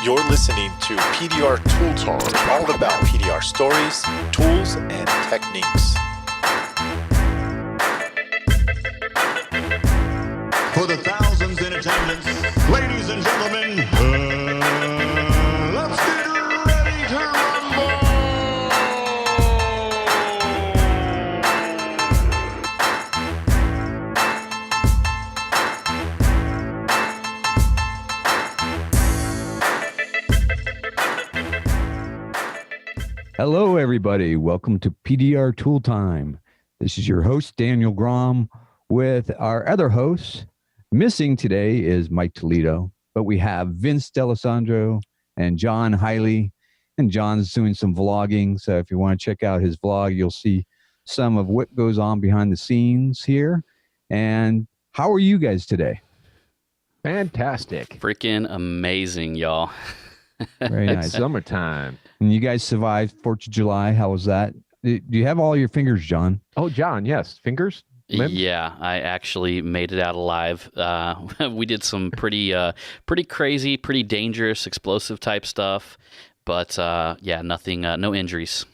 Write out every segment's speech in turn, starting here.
You're listening to PDR Tool Talk, all about PDR stories, tools, and techniques. For the thousands in attendance, ladies and gentlemen, let's get ready to rumble! Hello, everybody. Welcome to PDR Tool Time. This is your host, Daniel Grom, with our other hosts. Missing today is Mike Toledo, but we have Vince D'Alessandro and John Hiley, and John's doing some vlogging. So if you want to check out his vlog, you'll see some of what goes on behind the scenes here. And how are you guys today? Fantastic. Freaking amazing, y'all. Very It's nice. summertime. And you guys survived 4th of July. How was that? Do you have all your fingers, John? Oh, John, yes. Fingers? Limbs? Yeah, I actually made it out alive. We did some pretty crazy, pretty dangerous, explosive type stuff, but yeah, nothing, no injuries.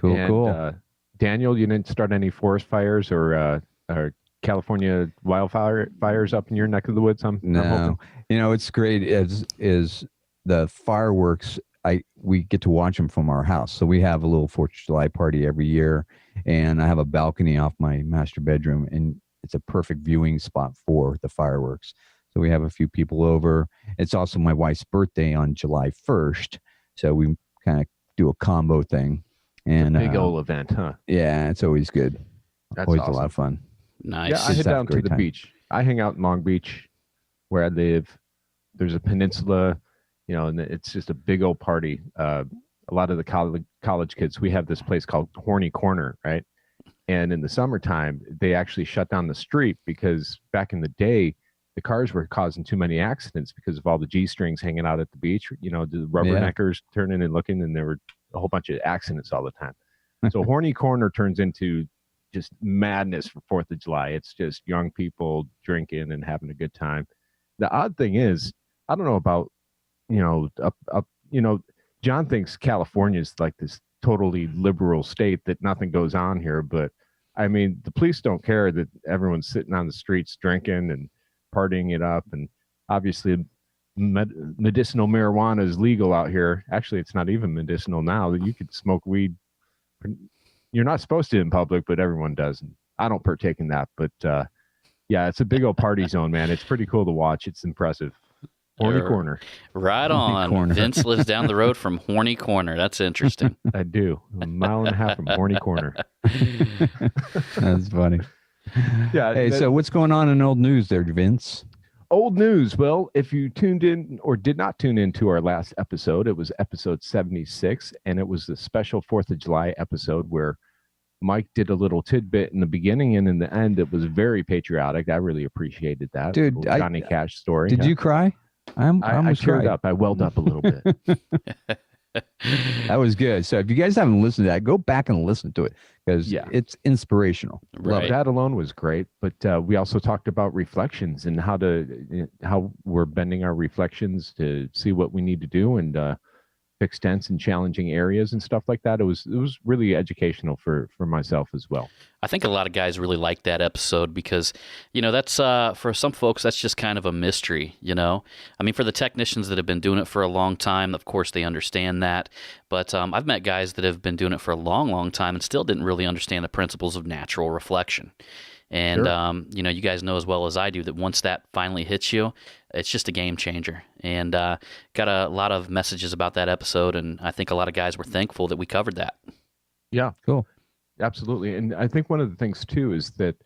Cool, And, cool. Daniel, you didn't start any forest fires or California wildfires up in your neck of the woods? I'm No, hoping. you know, it's great is the fireworks. We get to watch them from our house. So we have a little 4th of July party every year, and I have a balcony off my master bedroom, and it's a perfect viewing spot for the fireworks. So we have a few people over. It's also my wife's birthday on July 1st. So we kind of do a combo thing. And Big old event, huh? yeah, it's always good. That's always awesome. a lot of fun. Nice. Yeah, I head Just have a down to great the time. beach. I hang out in Long Beach where I live. There's a peninsula, you know, and it's just a big old party. A lot of the college kids, we have this place called Horny Corner, right? And in the summertime, they actually shut down the street because back in the day, the cars were causing too many accidents because of all the G-strings hanging out at the beach, you know, the rubberneckers turning and looking, and there were a whole bunch of accidents all the time. So Horny Corner turns into just madness for 4th of July. It's just young people drinking and having a good time. The odd thing is, I don't know about, John thinks California is like this totally liberal state that nothing goes on here. But I mean, the police don't care that everyone's sitting on the streets drinking and partying it up. And obviously medicinal marijuana is legal out here. Actually, it's not even medicinal now. You could smoke weed. You're not supposed to in public, but everyone does. And I don't partake in that. But yeah, it's a big old party zone, man. It's pretty cool to watch. It's impressive. Horny Corner. Right Horny on. Corner. Vince lives down the road from Horny Corner. That's interesting. I do. A mile and a half from Horny Corner. That's funny. Yeah. Hey, so what's going on in old news there, Vince? Old news. Well, if you tuned in or did not tune in to our last episode, it was episode 76, and it was the special 4th of July episode where Mike did a little tidbit in the beginning, and in the end, it was very patriotic. I really appreciated that. Dude, Little Johnny Cash story. Did you cry? I I almost teared cried. up. I welled up a little bit. That was good. So if you guys haven't listened to that, go back and listen to it because Yeah. it's inspirational. Love Right. it. That alone was great, but we also talked about reflections and how we're bending our reflections to see what we need to do and fix dents in challenging areas and stuff like that. It was really educational for myself as well. I think a lot of guys really like that episode because, you know, that's for some folks, that's just kind of a mystery, you know? I mean, for the technicians that have been doing it for a long time, of course, they understand that. But I've met guys that have been doing it for a long, long time and still didn't really understand the principles of natural reflection. And, Sure. you know, you guys know as well as I do that once that finally hits you, it's just a game changer. And got a lot of messages about that episode, and I think a lot of guys were thankful that we covered that. Yeah, Cool. absolutely. And I think one of the things too is that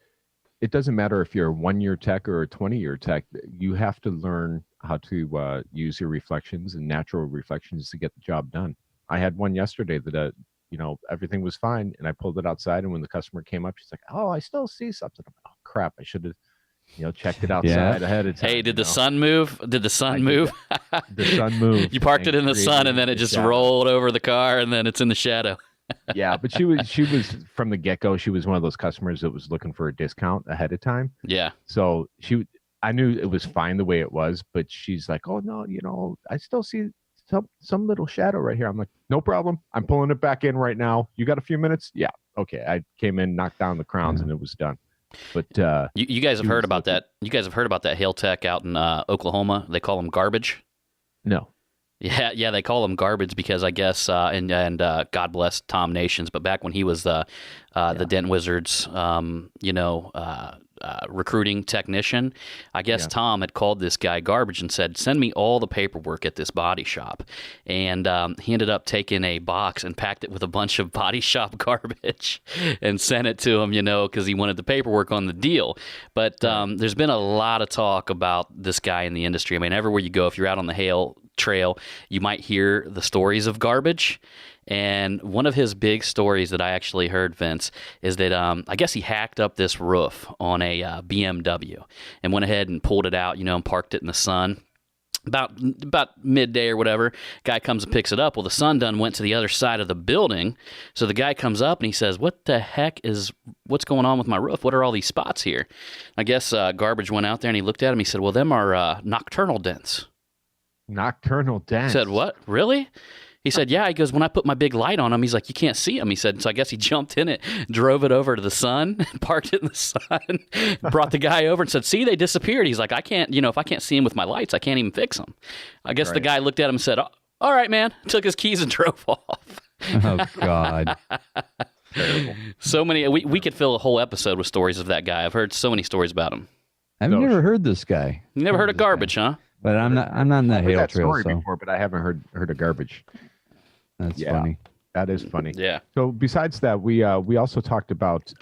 it doesn't matter if you're a 1-year tech or a 20-year tech. You have to learn how to use your reflections and natural reflections to get the job done. I had one yesterday that everything was fine, and I pulled it outside, and when the customer came up, she's like, "Oh, I still see something." I'm like, "Oh crap! I should have, checked it outside ahead of time." Hey, did the you know? sun move? Did the sun move? The sun moved. You parked and it in the sun, created and then it the just shadow. rolled over the car, and then it's in the shadow. Yeah, but she was from the get go. She was one of those customers that was looking for a discount ahead of time. Yeah. So I knew it was fine the way it was, but she's like, "Oh no, I still see some little shadow right here." I'm like, "No problem. I'm pulling it back in right now. You got a few minutes?" Yeah. Okay. I came in, knocked down the crowns, and it was done. But You guys have heard about that? You guys have heard about that hail tech out in Oklahoma? They call them garbage. no. Yeah, they call him garbage because I guess, and God bless Tom Nations, but back when he was the Dent Wizards, recruiting technician, I guess Tom had called this guy garbage and said, "Send me all the paperwork at this body shop," and he ended up taking a box and packed it with a bunch of body shop garbage and sent it to him, because he wanted the paperwork on the deal. But there's been a lot of talk about this guy in the industry. I mean, everywhere you go, if you're out on the hail trail, you might hear the stories of garbage. And one of his big stories that I actually heard, Vince, is that I guess he hacked up this roof on a BMW and went ahead and pulled it out, and parked it in the sun. About midday or whatever, guy comes and picks it up. Well, the sun done went to the other side of the building. So the guy comes up and he says, what's going on with my roof? What are all these spots here? I guess garbage went out there and he looked at him. He said, well, them are nocturnal dents. Nocturnal dents. I said, what? Really? He said, yeah. He goes, when I put my big light on them, he's like, you can't see them. He said, so I guess he jumped in it, drove it over to the sun, parked it in the sun, brought the guy over and said, see, they disappeared. He's like, I can't, if I can't see them with my lights, I can't even fix them. I guess the guy looked at him and said, all right, man, took his keys and drove off. Oh, God. Terrible. So many, we could fill a whole episode with stories of that guy. I've heard so many stories about him. I've never heard this guy. You never heard of garbage, huh? But I'm not in the hail that trail. story So before, but I haven't heard of garbage. that's funny. That is funny. Yeah. So besides that, we also talked about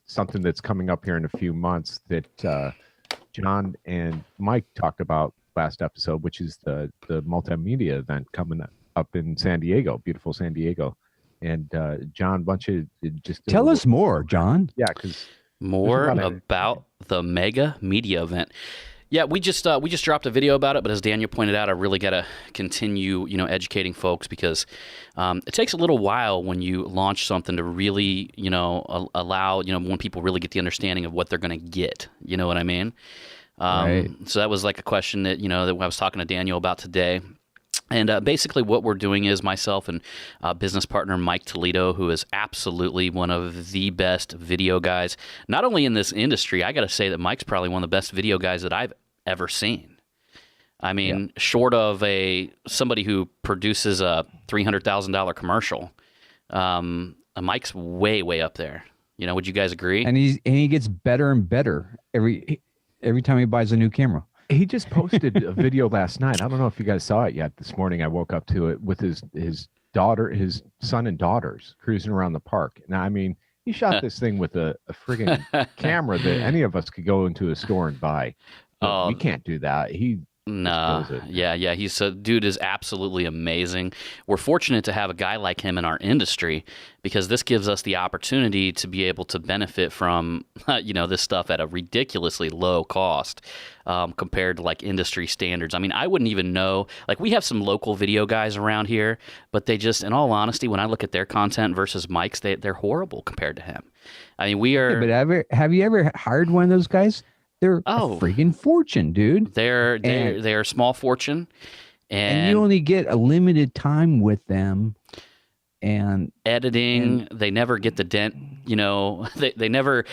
something that's coming up here in a few months that John and Mike talked about last episode, which is the multimedia event coming up in San Diego, beautiful San Diego. And John, just Tell us more, John. Yeah, because more about the mega media event. Yeah, we just dropped a video about it, but as Daniel pointed out, I really got to continue, educating folks because it takes a little while when you launch something to really, allow, when people really get the understanding of what they're going to get. You know what I mean? Right. So that was like a question that, that I was talking to Daniel about today. And basically what we're doing is myself and business partner Mike Toledo, who is absolutely one of the best video guys, not only in this industry. I got to say that Mike's probably one of the best video guys that I've ever seen. I mean, short of somebody who produces a $300,000 commercial, Mike's way, way up there. Would you guys agree? And he gets better and better every time he buys a new camera. he just posted a video last night. I don't know if you guys saw it yet. This morning I woke up to it with his daughter, his son and daughters cruising around the park. Now, I mean, he shot this thing with a friggin' camera that any of us could go into a store and buy. But we can't do that. Yeah. He's dude is absolutely amazing. We're fortunate to have a guy like him in our industry because this gives us the opportunity to be able to benefit from, this stuff at a ridiculously low cost compared to like industry standards. I mean, I wouldn't even know, like we have some local video guys around here, but they just, in all honesty, when I look at their content versus Mike's, they're horrible compared to him. I mean, we are. Yeah, but have you ever hired one of those guys? They're a freaking fortune, dude. They're a small fortune, and you only get a limited time with them. And editing, they never get the dent. They never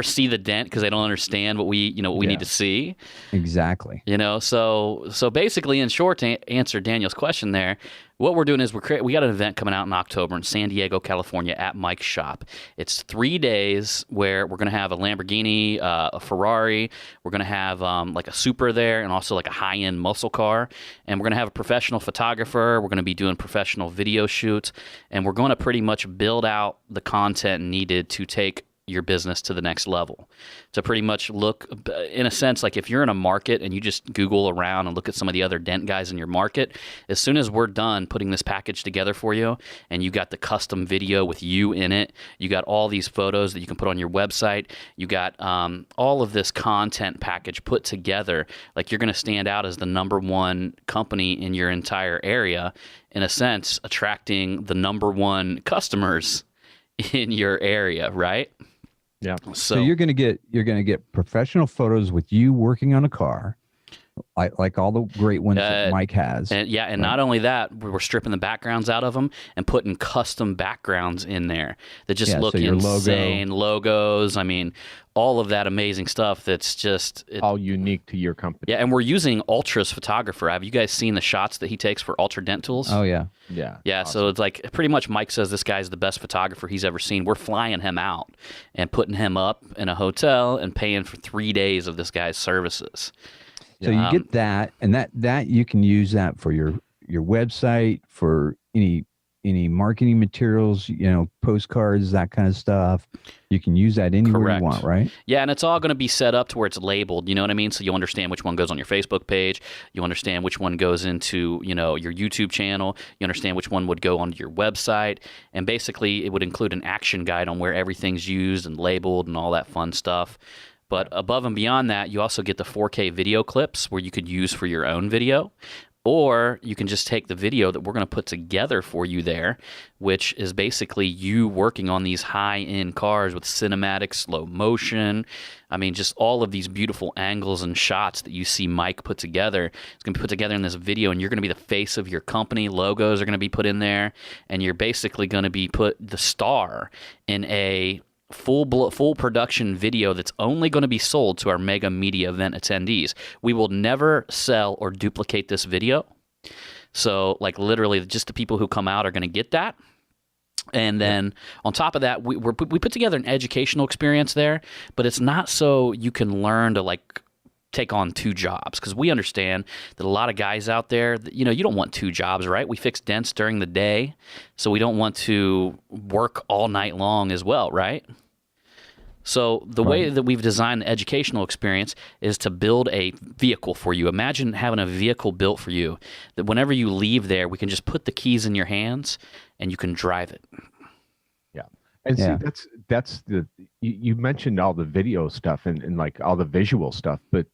see the dent because they don't understand what we need to see. Exactly. So basically, in short, to answer Daniel's question there, what we're doing is we got an event coming out in October in San Diego, California at Mike's shop. It's 3 days where we're going to have a Lamborghini, a Ferrari. We're going to have like a Supra there and also like a high-end muscle car. And we're going to have a professional photographer. We're going to be doing professional video shoots. And we're going to pretty much build out the content needed to take your business to the next level, to pretty much look, in a sense, like if you're in a market and you just Google around and look at some of the other dent guys in your market, as soon as we're done putting this package together for you and you got the custom video with you in it, you got all these photos that you can put on your website, you got all of this content package put together, like you're going to stand out as the number one company in your entire area, in a sense, attracting the number one customers in your area, right? Yeah. So you're going to get professional photos with you working on a car, like all the great ones that Mike has. And not only that, we're stripping the backgrounds out of them and putting custom backgrounds in there that just look so your insane. Logos, I mean, all of that amazing stuff that's just all unique to your company. Yeah, and we're using Ultra's photographer. Have you guys seen the shots that he takes for Ultra Dent Tools? Oh yeah. Yeah. Awesome. So it's like pretty much Mike says this guy's the best photographer he's ever seen. We're flying him out and putting him up in a hotel and paying for 3 days of this guy's services. So you get that, and that you can use that for your website, for any marketing materials, postcards, that kind of stuff. You can use that anywhere you want, right? Yeah, and it's all going to be set up to where it's labeled, you know what I mean? So you understand which one goes on your Facebook page, you understand which one goes into, your YouTube channel, you understand which one would go onto your website, and basically it would include an action guide on where everything's used and labeled and all that fun stuff. But above and beyond that, you also get the 4K video clips where you could use for your own video. Or you can just take the video that we're going to put together for you there, which is basically you working on these high-end cars with cinematic slow motion. I mean, just all of these beautiful angles and shots that you see Mike put together. It's going to be put together in this video, and you're going to be the face of your company. Logos are going to be put in there, and you're basically going to be put the star in a full production video that's only going to be sold to our mega media event attendees. We will never sell or duplicate this video. So like literally just the people who come out are going to get that. And then on top of that, we put together an educational experience there, but it's not so you can learn to like take on 2 jobs, because we understand that a lot of guys out there, you don't want 2 jobs, right? We fix dents during the day, so we don't want to work all night long as well, right? So the way that we've designed the educational experience is to build a vehicle for you. Imagine having a vehicle built for you that whenever you leave there, we can just put the keys in your hands and you can drive it. Yeah. And see, that's you mentioned all the video stuff and like all the visual stuff, but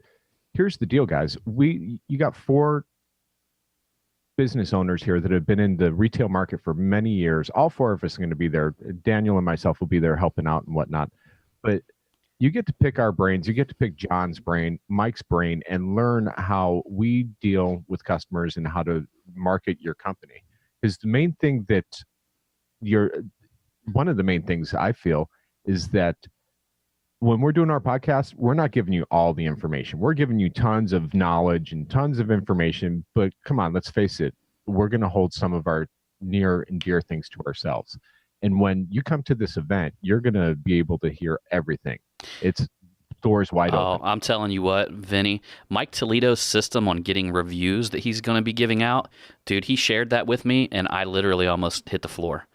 here's the deal, guys. You got 4 business owners here that have been in the retail market for many years. All 4 of us are going to be there. Daniel and myself will be there helping out and whatnot. But you get to pick our brains. You get to pick John's brain, Mike's brain, and learn how we deal with customers and how to market your company. Because the main thing one of the main things I feel is that when we're doing our podcast, we're not giving you all the information. We're giving you tons of knowledge and tons of information, but come on, let's face it, we're going to hold some of our near and dear things to ourselves. And when you come to this event, you're going to be able to hear everything. It's doors wide open. I'm telling you what, Vinny, Mike Toledo's system on getting reviews that he's going to be giving out, dude, he shared that with me, and I literally almost hit the floor.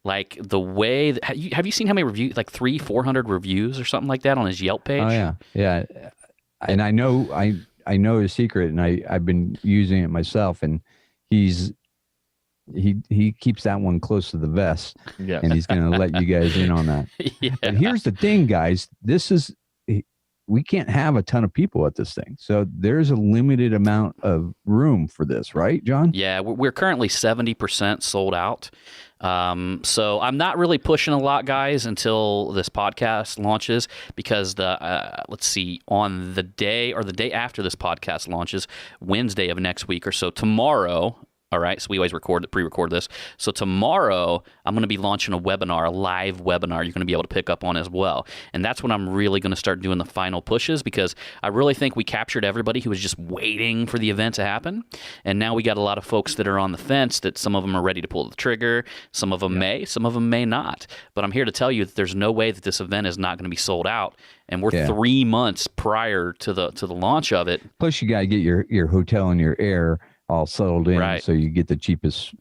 Like the way that, have you seen how many reviews, like 300-400 reviews or something like that on his Yelp page? Oh yeah. And I know his secret, and I've been using it myself, and he keeps that one close to the vest. Yeah. And he's going to let you guys in on that. Yeah. But here's the thing, guys. We can't have a ton of people at this thing. So there's a limited amount of room for this, right, John? Yeah, we're currently 70% sold out. So I'm not really pushing a lot, guys, until this podcast launches, because let's see, on the day after this podcast launches, Wednesday of next week or so, tomorrow. All right, so we always pre-record this. So tomorrow, I'm going to be launching a live webinar you're going to be able to pick up on as well. And that's when I'm really going to start doing the final pushes, because I really think we captured everybody who was just waiting for the event to happen. And now we got a lot of folks that are on the fence, that some of them are ready to pull the trigger. Some of them may, some of them may not. But I'm here to tell you that there's no way that this event is not going to be sold out. And we're 3 months prior to the launch of it. Plus, you got to get your hotel and your air all settled in, right, so you get the cheapest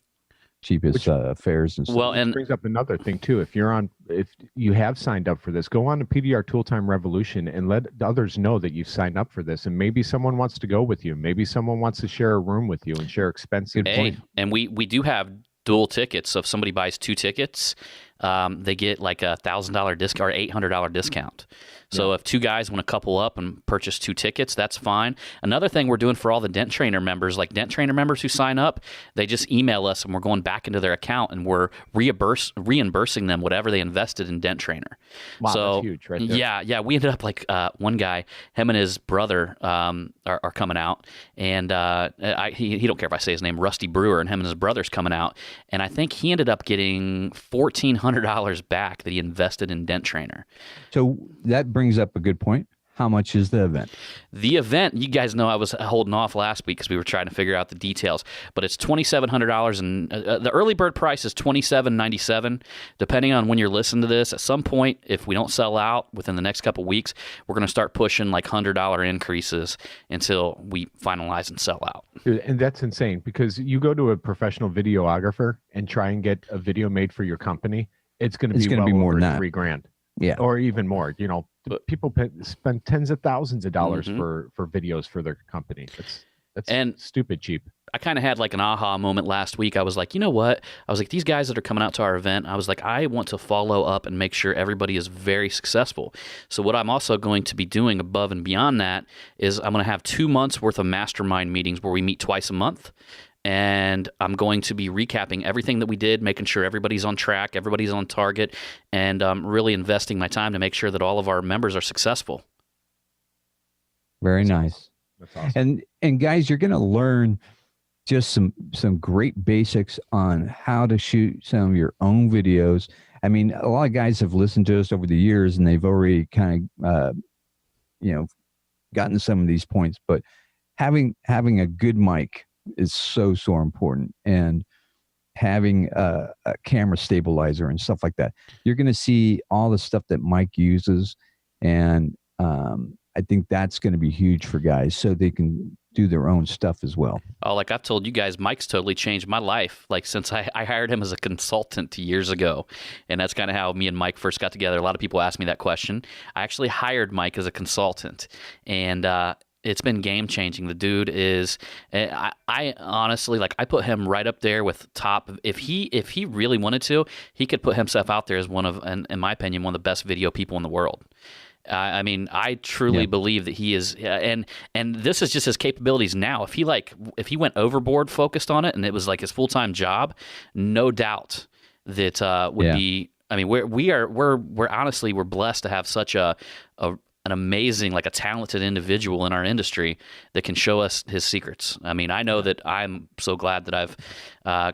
fares and stuff. Well, and brings up another thing too. If you have signed up for this, go on to PDR Tooltime Revolution and let others know that you've signed up for this. And maybe someone wants to go with you. Maybe someone wants to share a room with you and share expensive. And we do have dual tickets. So if somebody buys 2 tickets, they get like $1,000 discount or $800 discount. So if two guys want to couple up and purchase 2 tickets, that's fine. Another thing we're doing for all the Dent Trainer members, like Dent Trainer members who sign up, they just email us and we're going back into their account and we're reimbursing them whatever they invested in Dent Trainer. Wow, So that's huge right there. yeah, we ended up like one guy, him and his brother are coming out, and he don't care if I say his name, Rusty Brewer, and him and his brother's coming out, and I think he ended up getting $1,400 back that he invested in Dent Trainer. So that brings up a good point. How much is the event? The event, you guys know I was holding off last week because we were trying to figure out the details, but it's $2,700, and the early bird price is $2,797. Depending on when you're listening to this, at some point, if we don't sell out within the next couple of weeks, we're going to start pushing like $100 increases until we finalize and sell out. Dude, and that's insane because you go to a professional videographer and try and get a video made for your company, it's going to be more over than that. $3,000. Yeah. Or even more. You know, people spend tens of thousands of dollars Mhm. for videos for their company. That's And- stupid cheap. I kind of had like an aha moment last week. I was like, you know what? I was like, these guys that are coming out to our event, I was like, I want to follow up and make sure everybody is very successful. So what I'm also going to be doing above and beyond that is I'm going to have 2 months worth of mastermind meetings where we meet twice a month. And I'm going to be recapping everything that we did, making sure everybody's on track, everybody's on target, and really investing my time to make sure that all of our members are successful. Very nice. That's awesome. And guys, you're going to learn just some great basics on how to shoot some of your own videos. I mean, a lot of guys have listened to us over the years, and they've already kind of, gotten some of these points. But having a good mic is so important, and having a camera stabilizer and stuff like that. You're going to see all the stuff that Mike uses, and I think that's going to be huge for guys so they can do their own stuff as well. Oh, like I've told you guys, Mike's totally changed my life. Like since I hired him as a consultant years ago, and that's kind of how me and Mike first got together. A lot of people ask me that question. I actually hired Mike as a consultant, and it's been game changing. The dude is, I honestly, like, I put him right up there with top. If he really wanted to, he could put himself out there as one of, in my opinion, one of the best video people in the world. I mean, I truly believe that he is, and this is just his capabilities now. If he went overboard focused on it, and it was like his full-time job, no doubt that would be. I mean, we're honestly, we're blessed to have such an amazing, like a talented individual in our industry that can show us his secrets. I mean, I know that I'm so glad that I've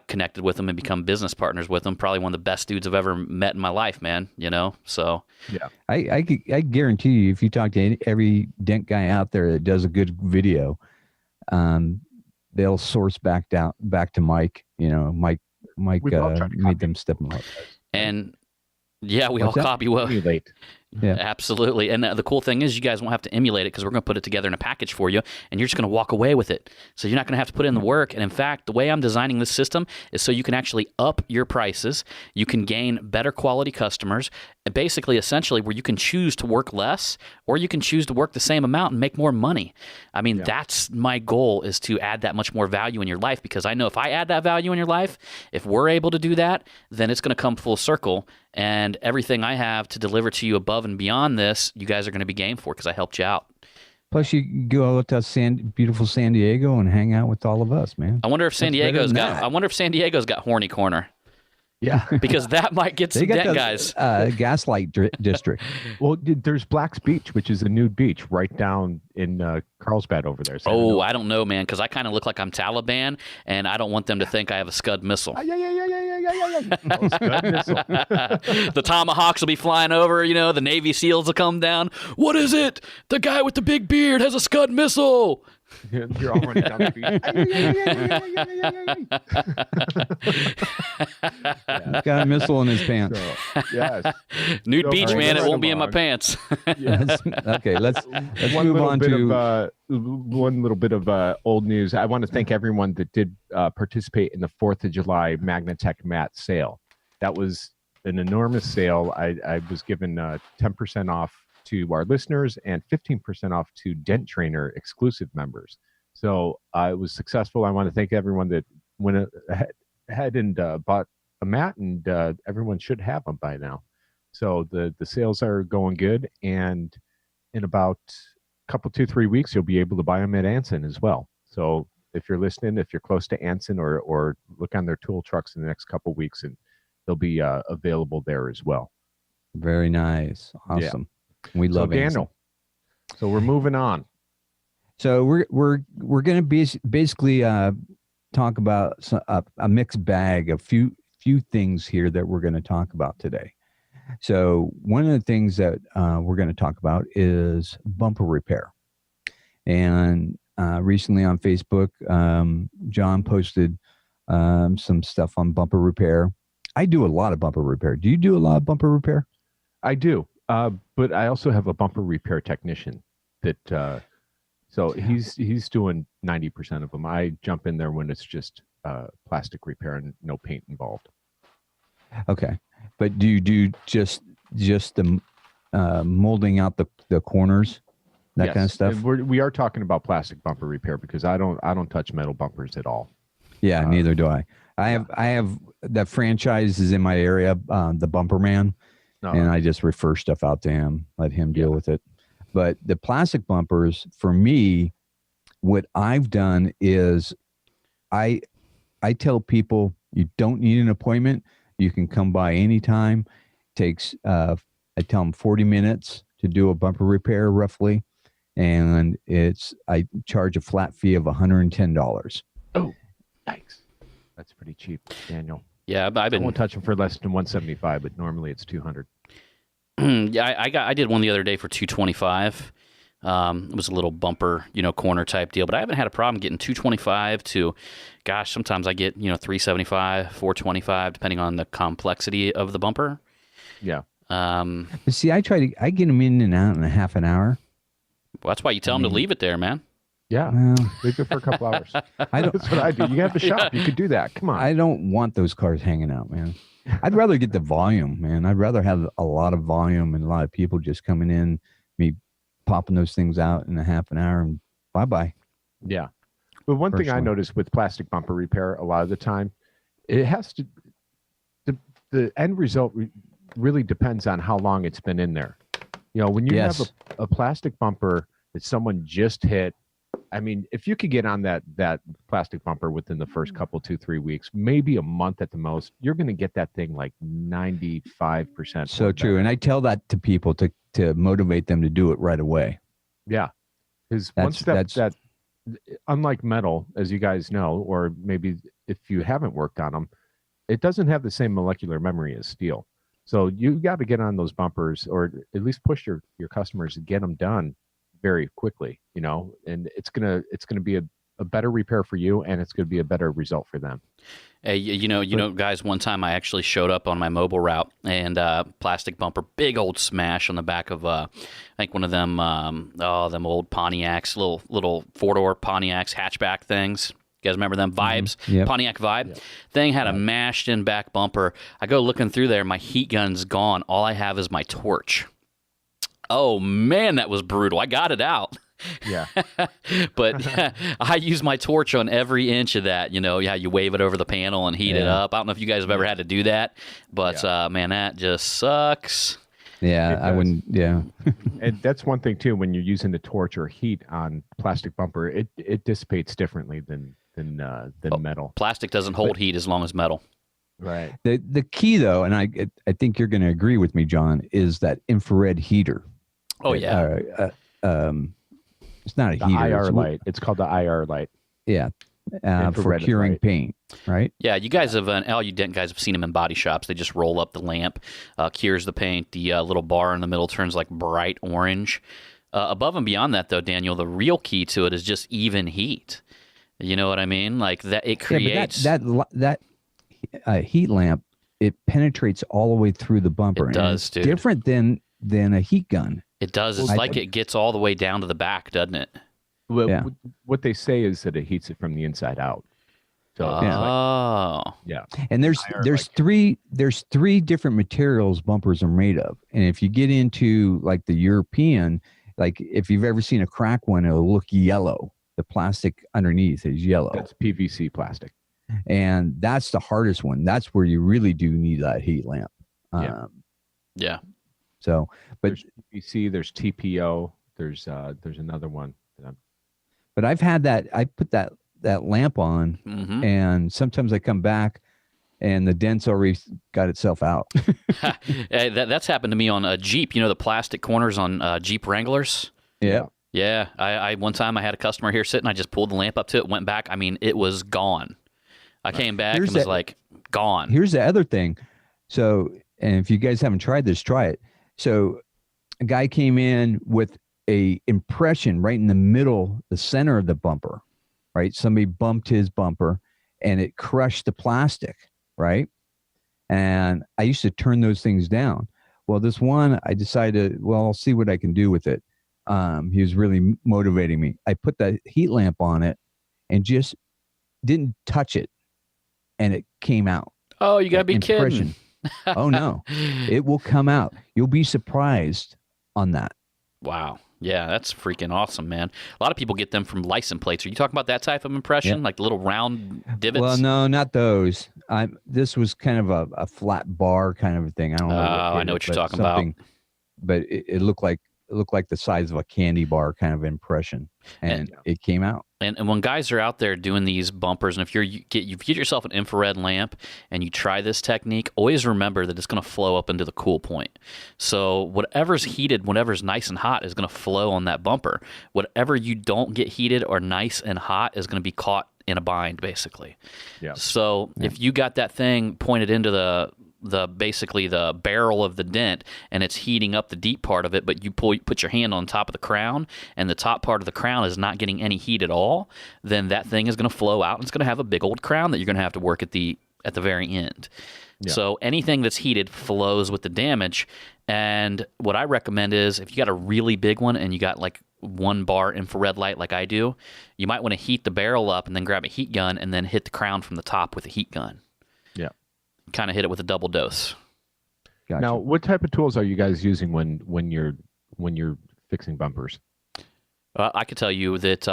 connected with him and become business partners with him. Probably one of the best dudes I've ever met in my life, man. You know, so Yeah. I guarantee you, if you talk to every dent guy out there that does a good video, they'll source back to Mike. You know, Mike We've all tried to made copy them step them up. and yeah, we What's all that? copy well. Emulate. Yeah. Absolutely. And the cool thing is you guys won't have to emulate it because we're going to put it together in a package for you, and you're just going to walk away with it. So you're not going to have to put in the work. And in fact, the way I'm designing this system is so you can actually up your prices. You can gain better quality customers, and basically, essentially, where you can choose to work less or you can choose to work the same amount and make more money. I mean, that's my goal, is to add that much more value in your life, because I know if I add that value in your life, if we're able to do that, then it's going to come full circle. And everything I have to deliver to you above and beyond this, you guys are going to be game for, because I helped you out. Plus, you go out to beautiful San Diego and hang out with all of us, man. I wonder if San What's better Diego's than got. that? I wonder if San Diego's got horny corner, Yeah. because that might get They some got dent the guys. Gaslight district. Well, there's Black's Beach, which is a nude beach right down in Carlsbad over there. Oh, I don't know, man, because I kind of look like I'm Taliban, and I don't want them to think I have a Scud missile. Oh, Scud missile. The Tomahawks will be flying over, you know, the Navy SEALs will come down. What is it? The guy with the big beard has a Scud missile. You're all running down the beach. He's got a missile in his pants. So, yes. Nude So, beach, all right, man. It let's won't be in my move on. pants. Okay, let's One move little on bit to. one little bit of old news. I want to thank everyone that did participate in the 4th of July Magnatech Mat sale. That was an enormous sale. I was given 10% off to our listeners and 15% off to Dent Trainer exclusive members. So it was successful. I want to thank everyone that went ahead and bought a mat, and everyone should have them by now. So the sales are going good, and in about a couple 2-3 weeks, you'll be able to buy them at Anson as well. So if you're listening, if you're close to Anson, or look on their tool trucks in the next couple weeks, and they'll be available there as well. Very nice. Awesome. We love so Daniel. Anson. So we're moving on. So we're going to be basically talk about a mixed bag of few things here that we're going to talk about today. So one of the things that we're going to talk about is bumper repair. And recently on Facebook, John posted some stuff on bumper repair. I do a lot of bumper repair. Do you do a lot of bumper repair? I do, but I also have a bumper repair technician that. So he's doing 90% of them. I jump in there when it's just plastic repair and no paint involved. Okay, but do you do just the molding out the corners, that Yes. kind of stuff? And we are talking about plastic bumper repair because I don't touch metal bumpers at all. Yeah, neither do I. I have that franchise is in my area, the Bumper Man, and I just refer stuff out to him, let him deal with it. But the plastic bumpers, for me, what I've done is I tell people you don't need an appointment. You can come by anytime. Takes I tell them 40 minutes to do a bumper repair roughly, and I charge a flat fee of $110. Oh, thanks. That's pretty cheap, Daniel. Yeah, but I won't touch them for less than $175, but normally it's $200. Yeah, I did one the other day for $225. It was a little bumper, corner type deal, but I haven't had a problem getting $225 to, gosh, sometimes I get $375, $425, depending on the complexity of the bumper. Yeah. See, I get them in and out in a half an hour. Well, that's why you tell them to leave it there, man. Yeah, leave it for a couple hours. That's what I do. You have the shop. You could do that. Come on. I don't want those cars hanging out, man. I'd rather get the volume, man. I'd rather have a lot of volume and a lot of people just coming in, me popping those things out in a half an hour and bye-bye. Yeah. But one thing I noticed with plastic bumper repair a lot of the time, it has to, the end result really depends on how long it's been in there. When you have a plastic bumper that someone just hit, I mean, if you could get on that plastic bumper within the first couple, 2-3 weeks, maybe a month at the most, you're going to get that thing like 95%. So true. And I tell that to people to motivate them to do it right away. Yeah. Because once that, unlike metal, as you guys know, or maybe if you haven't worked on them, it doesn't have the same molecular memory as steel. So you got to get on those bumpers, or at least push your customers to get them done very quickly, and it's gonna be a better repair for you, and it's gonna be a better result for them. Hey, guys, one time I actually showed up on my mobile route and plastic bumper, big old smash on the back of I think one of them them old Pontiacs, little 4-door Pontiacs hatchback things. You guys remember them Vibes? Mm-hmm. Yep. Pontiac Vibe? Yep. Thing had a mashed in back bumper. I go looking through there, my heat gun's gone. All I have is my torch. Oh, man, that was brutal. I got it out. Yeah. But I use my torch on every inch of that. You wave it over the panel and heat it up. I don't know if you guys have ever had to do that, but man, that just sucks. Yeah, I wouldn't. Yeah. And that's one thing too. When you're using the torch or heat on plastic bumper, it dissipates differently than metal. Plastic doesn't hold heat as long as metal. Right. The key though, and I think you're going to agree with me, John, is that infrared heater. Oh yeah. It's not a the heater. IR light. It's called the IR light. Yeah. For curing paint, right? Yeah, you guys have all you guys have seen them in body shops. They just roll up the lamp, cures the paint. The little bar in the middle turns like bright orange. Above and beyond that, though, Daniel, the real key to it is just even heat. You know what I mean? Like that, it creates that heat lamp. It penetrates all the way through the bumper. It does, dude. Different than a heat gun. It does. It's like it gets all the way down to the back, doesn't it? Well, what they say is that it heats it from the inside out. So yeah. And there's three different materials bumpers are made of. And if you get into like the European, like if you've ever seen a crack one, it'll look yellow. The plastic underneath is yellow. That's PVC plastic. And that's the hardest one. That's where you really do need that heat lamp. Yeah. Yeah. So, but There's PVC, there's TPO, there's another one. but I've had that. I put that lamp on, Mm-hmm. and sometimes I come back, and the dent's already got itself out. That's happened to me on a Jeep. You know the plastic corners on Jeep Wranglers? Yeah. Yeah. I one time I had a customer here sitting. I just pulled the lamp up to it, went back. I mean, it was gone. I came back and was like, gone. Here's the other thing. So, and if you guys haven't tried this, try it. So, a guy came in with a impression right in the middle, the center of the bumper, right? Somebody bumped his bumper and it crushed the plastic, right? And I used to turn those things down. Well, this one, I decided, well, I'll see what I can do with it. He was really motivating me. I put the heat lamp on it and just didn't touch it, and it came out. Oh, you gotta be kidding. Oh no, it will come out. You'll be surprised on that. Wow. Yeah, that's freaking awesome, man. A lot of people get them from license plates. Are you talking about that type of impression, like the little round divots? Well, no, not those. This was kind of a flat bar kind of a thing. I don't know. I know what you're talking about. But it looked like the size of a candy bar kind of impression, and it came out. And when guys are out there doing these bumpers, and if you get yourself an infrared lamp and you try this technique, always remember that it's going to flow up into the cool point. So whatever's heated, whatever's nice and hot is going to flow on that bumper. Whatever you don't get heated or nice and hot is going to be caught in a bind, basically. Yeah. So if you got that thing pointed into the basically the barrel of the dent and it's heating up the deep part of it, but you put your hand on top of the crown and the top part of the crown is not getting any heat at all, then that thing is going to flow out and it's going to have a big old crown that you're going to have to work at the very end. Yeah. So anything that's heated flows with the damage. And what I recommend is if you got a really big one and you got like 1 bar infrared light like I do, you might want to heat the barrel up and then grab a heat gun and then hit the crown from the top with a heat gun. Yeah. Kind of hit it with a double dose. Gotcha. Now, what type of tools are you guys using when you're fixing bumpers? I could tell you that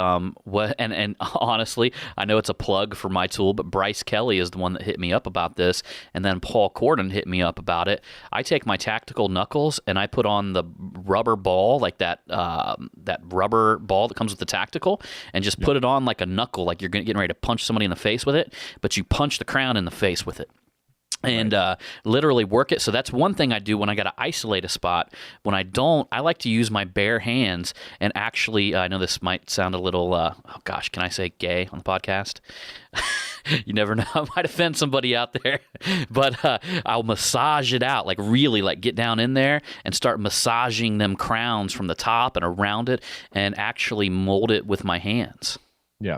and honestly, I know it's a plug for my tool, but Bryce Kelly is the one that hit me up about this, and then Paul Corden hit me up about it. I take my tactical knuckles and I put on the rubber ball, like that rubber ball that comes with the tactical, and just put it on like a knuckle, like you're getting ready to punch somebody in the face with it, but you punch the crown in the face with it. And literally work it. So that's one thing I do when I got to isolate a spot. When I don't, I like to use my bare hands and actually, I know this might sound a little, oh gosh, can I say gay on the podcast? You never know. I might offend somebody out there. But I'll massage it out, like really like get down in there and start massaging them crowns from the top and around it and actually mold it with my hands. Yeah.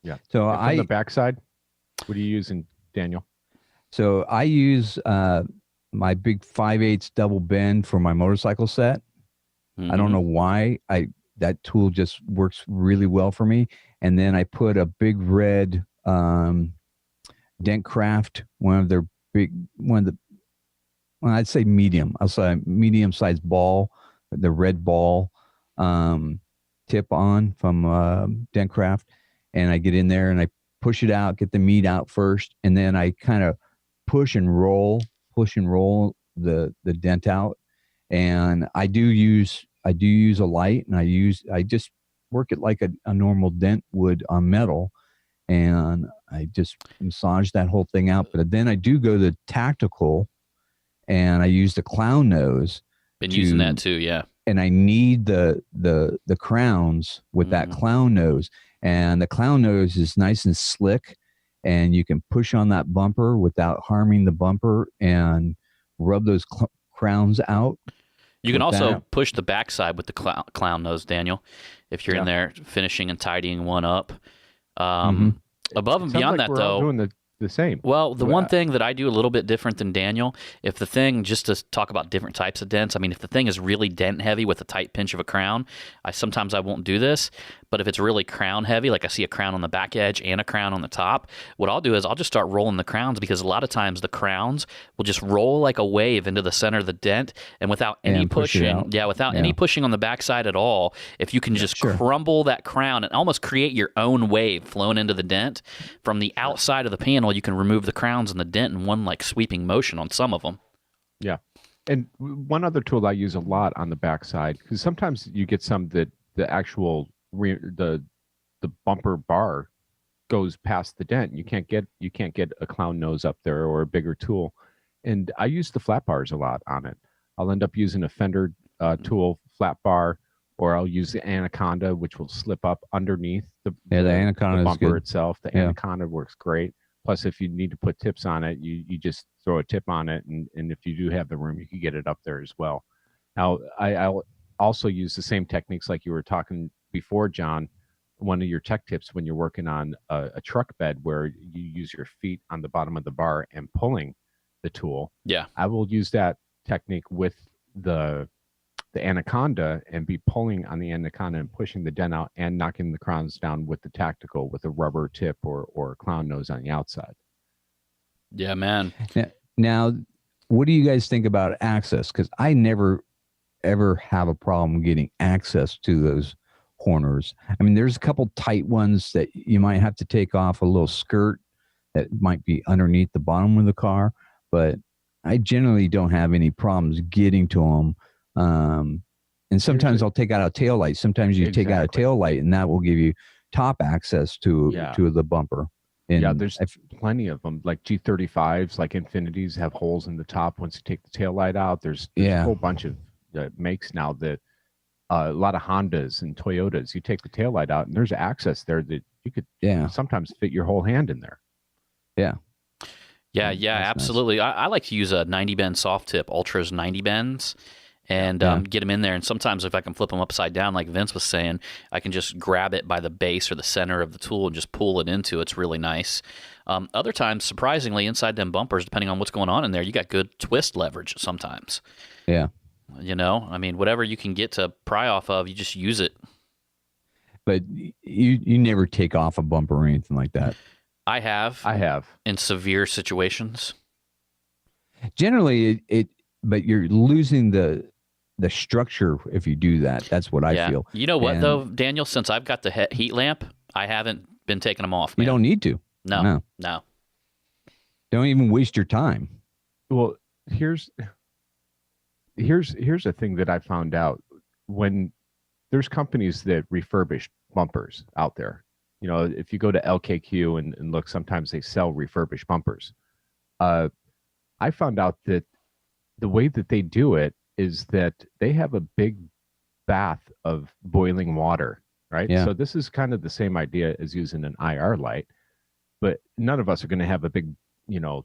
Yeah. So on the backside, what are you using, Daniel? So I use my big 5/8 double bend for my motorcycle set. I don't know why. That tool just works really well for me. And then I put a big red Dentcraft, I'd say medium. I'll say medium-sized ball, the red ball tip on from Dentcraft, and I get in there and I push it out, get the meat out first, and then I kind of push and roll the dent out. And I do use a light, and I just work it like a normal dent would on metal, and I just massage that whole thing out. But then I do go to tactical, and I use the clown nose. Been using that too, yeah. And I need the crowns with that clown nose, and the clown nose is nice and slick. And you can push on that bumper without harming the bumper and rub those crowns out. You can also push the backside with the clown nose, Daniel, if you're in there finishing and tidying one up. Above and beyond that, though. the same. Well, the one thing that I do a little bit different than Daniel, if the thing, just to talk about different types of dents, I mean, if the thing is really dent heavy with a tight pinch of a crown, sometimes I won't do this. But if it's really crown heavy, like I see a crown on the back edge and a crown on the top, what I'll do is I'll just start rolling the crowns, because a lot of times the crowns will just roll like a wave into the center of the dent, and without any pushing, without any pushing on the backside at all, if you can just crumble that crown and almost create your own wave flowing into the dent from the outside of the panel, you can remove the crowns and the dent in one like sweeping motion on some of them. Yeah. And one other tool I use a lot on the backside, because sometimes you get some that the actual the bumper bar goes past the dent. You can't get a clown nose up there or a bigger tool. And I use the flat bars a lot on it. I'll end up using a Fender tool flat bar, or I'll use the Anaconda, which will slip up underneath the Anaconda bumper itself. The Anaconda works great. Plus, if you need to put tips on it, you just throw a tip on it, and if you do have the room, you can get it up there as well. Now, I'll also use the same techniques like you were talking before, John. One of your tech tips when you're working on a truck bed, where you use your feet on the bottom of the bar and pulling the tool. Yeah, I will use that technique with the Anaconda and be pulling on the Anaconda and pushing the dent out and knocking the crowns down with the tactical, with a rubber tip or a clown nose on the outside. Yeah, man. Now, what do you guys think about access? Because I never, ever have a problem getting access to those corners. I mean, there's a couple tight ones that you might have to take off a little skirt that might be underneath the bottom of the car, but I generally don't have any problems getting to them. And sometimes I'll take out a tail light. Sometimes you take out a tail light, and that will give you top access to the bumper. And there's plenty of them, like G35s, like Infinities, have holes in the top once you take the tail light out. There's a whole bunch of makes now that a lot of Hondas and Toyotas, you take the tail light out, and there's access there that you could sometimes fit your whole hand in there. Yeah, absolutely. Nice. I like to use a 90 bend soft tip, Ultra's 90 bends, and get them in there. And sometimes if I can flip them upside down, like Vince was saying, I can just grab it by the base or the center of the tool and just pull it into it. It's really nice. Other times, surprisingly, inside them bumpers, depending on what's going on in there, you got good twist leverage sometimes. Yeah. You know, I mean, whatever you can get to pry off of, you just use it. But you never take off a bumper or anything like that. I have in severe situations. Generally, but you're losing the structure if you do that. That's what I feel. You know what, though, Daniel? Since I've got the heat lamp, I haven't been taking them off. Man. You don't need to. No. Don't even waste your time. Well, here's a thing that I found out. When there's companies that refurbish bumpers out there, you know, if you go to LKQ and look, sometimes they sell refurbished bumpers. I found out that the way that they do it is that they have a big bath of boiling water, right? Yeah. So this is kind of the same idea as using an IR light, but none of us are going to have a big,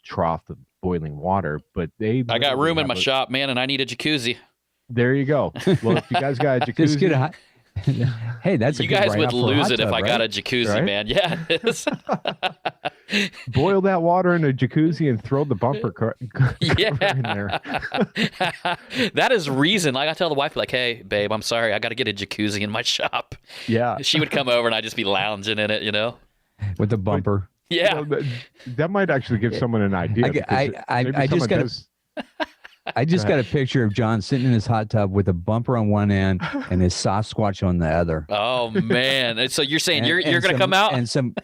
trough of boiling water. But I got room in my shop, man, and I need a jacuzzi. There you go. Well, if you guys got a jacuzzi, just get a hey, that's you guys would lose it if I got a jacuzzi, right? Man. Yeah, it is. Boil that water in a jacuzzi and throw the bumper in there. That is reason. Like I tell the wife, like, "Hey, babe, I'm sorry, I got to get a jacuzzi in my shop." Yeah, she would come over and I'd just be lounging in it, with the bumper. Yeah, that might actually give someone an idea. I just got a picture of John sitting in his hot tub with a bumper on one end and his Sasquatch on the other. Oh man! So you're saying you're going to come out and some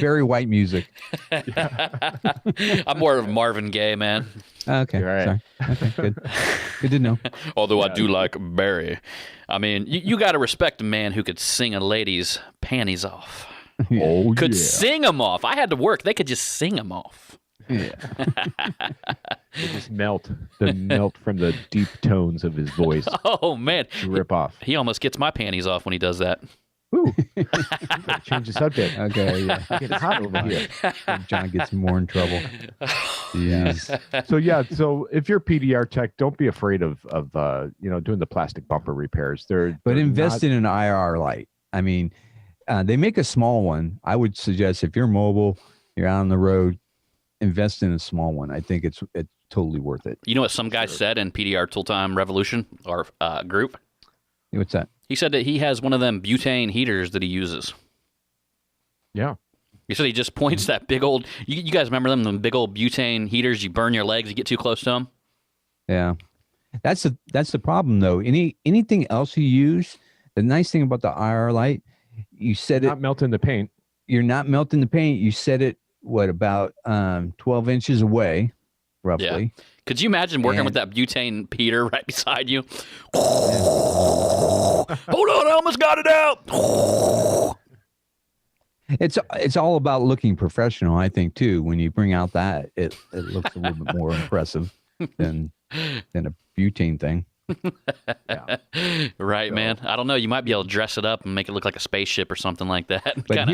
Barry White music. I'm more of Marvin Gaye, man. Okay, right. Sorry. Okay, good to know. Although I do like Barry. I mean, you got to respect a man who could sing a lady's panties off. Oh, could sing them off. I had to work. They could just sing them off. Yeah. They just melt from the deep tones of his voice. Oh man, rip off. He almost gets my panties off when he does that. Ooh, change the subject. Okay, yeah. It's hot over here. John gets more in trouble. Yes. So if you're a PDR tech, don't be afraid of doing the plastic bumper repairs. But invest in an IR light. I mean, they make a small one. I would suggest if you're mobile, you're out on the road, invest in a small one. I think it's totally worth it. You know what some guy said in PDR Tool Time Revolution, our group? What's that? He said that he has one of them butane heaters that he uses. Yeah. He said he just points that big old. You guys remember them big old butane heaters? You burn your legs. You get too close to them. Yeah, that's the problem though. Anything else you use, the nice thing about the IR light, you set Not melting the paint. You're not melting the paint. You set it about 12 inches away, roughly. Yeah. Could you imagine working with that butane heater right beside you? Hold on, I almost got it out. It's all about looking professional, I think, too. When you bring out that, it looks a little bit more impressive than a butane thing. Yeah. Right, man. I don't know. You might be able to dress it up and make it look like a spaceship or something like that. But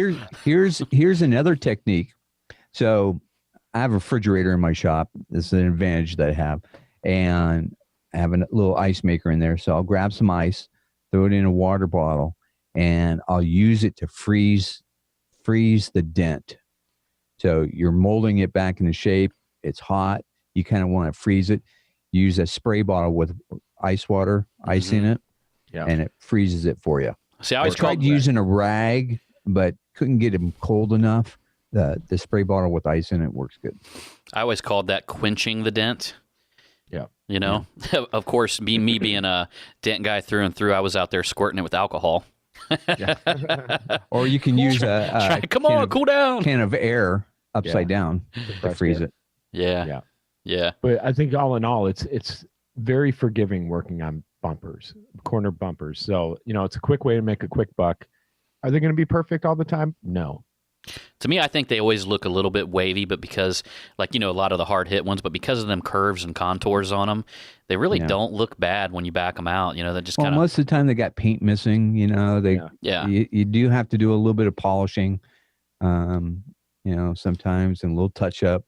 here's another technique. So I have a refrigerator in my shop. This is an advantage that I have. And I have a little ice maker in there. So I'll grab some ice, throw it in a water bottle, and I'll use it to freeze the dent. So you're molding it back into shape. It's hot. You kind of want to freeze it. Use a spray bottle with ice in it, and it freezes it for you. See, I always tried using a rag, but couldn't get them cold enough. The spray bottle with ice in it works good. I always called that quenching the dent. Yeah. You know, of course, me being a dent guy through and through, I was out there squirting it with alcohol. Or you can use a come on, cool down. Can of air upside down to freeze it. Yeah. But I think all in all, it's very forgiving working on bumpers, corner bumpers. So, it's a quick way to make a quick buck. Are they going to be perfect all the time? No. To me, I think they always look a little bit wavy, but because, a lot of the hard hit ones, but because of them curves and contours on them, they really don't look bad when you back them out. They just kind of. Most of the time they got paint missing. You do have to do a little bit of polishing, sometimes, and a little touch up.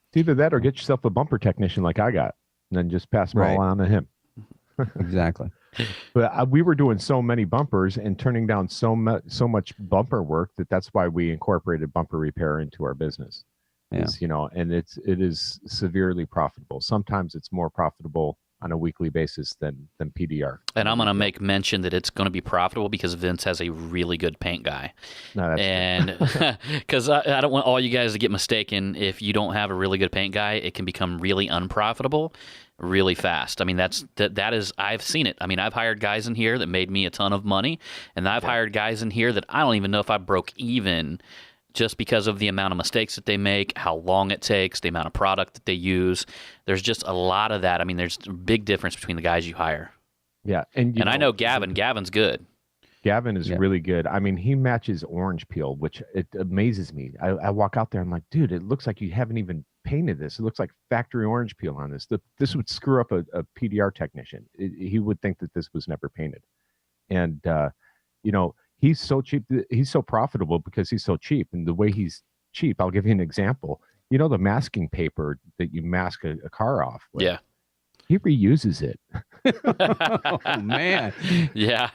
It's either that or get yourself a bumper technician like I got, and then just pass them all on to him. Exactly. But we were doing so many bumpers and turning down so much bumper work that's why we incorporated bumper repair into our business. Yeah. And it is severely profitable. Sometimes it's more profitable on a weekly basis than PDR. And I'm going to make mention that it's going to be profitable because Vince has a really good paint guy. No, that's because I don't want all you guys to get mistaken. If you don't have a really good paint guy, it can become really unprofitable really fast. I mean, that is I've seen it. I mean, I've hired guys in here that made me a ton of money, and I've hired guys in here that I don't even know if I broke even just because of the amount of mistakes that they make, how long it takes, the amount of product that they use. There's just a lot of that. I mean, there's a big difference between the guys you hire. Yeah. And I know Gavin. Gavin's good. Gavin is really good. I mean, he matches orange peel, which it amazes me. I walk out there, I'm like, dude, it looks like you haven't even painted this. It looks like factory orange peel on this. This would screw up a PDR technician. He would think that this was never painted. And, he's so cheap. He's so profitable because he's so cheap. And the way he's cheap, I'll give you an example. The masking paper that you mask a car off with? Yeah. He reuses it. Oh, man. Yeah.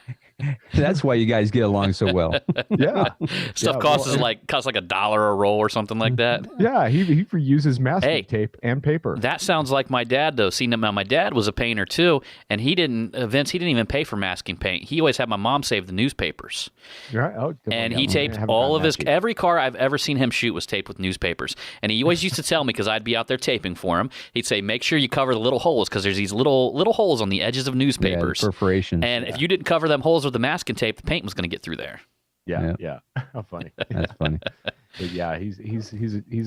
That's why you guys get along so well. Yeah. Stuff costs like $1 a roll or something like that. Yeah, he reuses masking tape and paper. That sounds like my dad, though. See, now my dad was a painter too, and he didn't even pay for masking paint. He always had my mom save the newspapers. Right. Oh, and he taped all of every car I've ever seen him shoot was taped with newspapers. And he always used to tell me, because I'd be out there taping for him, he'd say, make sure you cover the little holes, because there's these little holes on the edges of newspapers. Perforations. And if you didn't cover them holes with the masking tape, the paint was going to get through there. Yeah. How funny. That's funny. But yeah, he's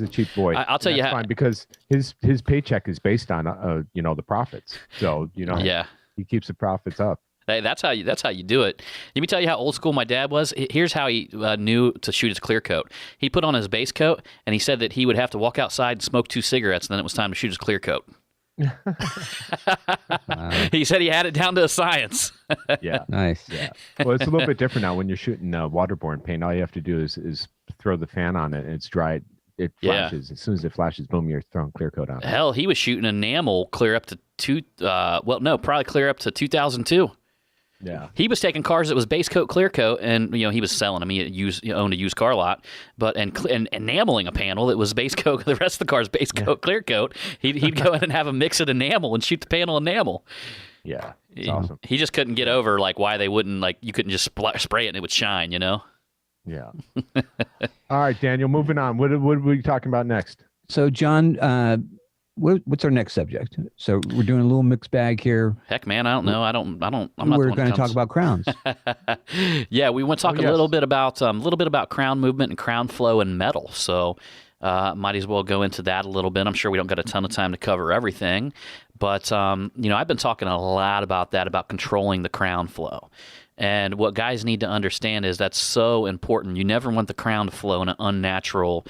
a cheap boy. I'll tell you how, fine, because his paycheck is based on the profits. So he keeps the profits up. Hey, that's how you do it. Let me tell you how old school my dad was. Here's how he knew to shoot his clear coat. He put on his base coat, and he said that he would have to walk outside and smoke 2 cigarettes, and then it was time to shoot his clear coat. He said he had it down to a science. Yeah. Nice. Yeah. Well, it's a little bit different now when you're shooting waterborne paint. All you have to do is throw the fan on it, and it's dry. It flashes. As soon as it flashes, boom, you're throwing clear coat on it. Hell, he was shooting enamel clear up to probably clear up to 2002. Yeah. He was taking cars that was base coat, clear coat, and he was selling them. He owned a used car lot, but and enameling a panel that was base coat. The rest of the car's base coat, clear coat. He'd go in and have a mix of enamel and shoot the panel enamel. Yeah, it's awesome. He just couldn't get over why they wouldn't you couldn't just spray it and it would shine. Yeah. All right, Daniel. Moving on. What are we talking about next? So, John, what's our next subject? So we're doing a little mixed bag here. Heck, man, I don't know. I'm not. We're going to talk about crowns. Yeah, we want to talk yes. a little bit about crown movement and crown flow and metal. So, might as well go into that a little bit. I'm sure we don't got a ton of time to cover everything, but I've been talking a lot about controlling the crown flow. And what guys need to understand is that's so important. You never want the crown to flow in an unnatural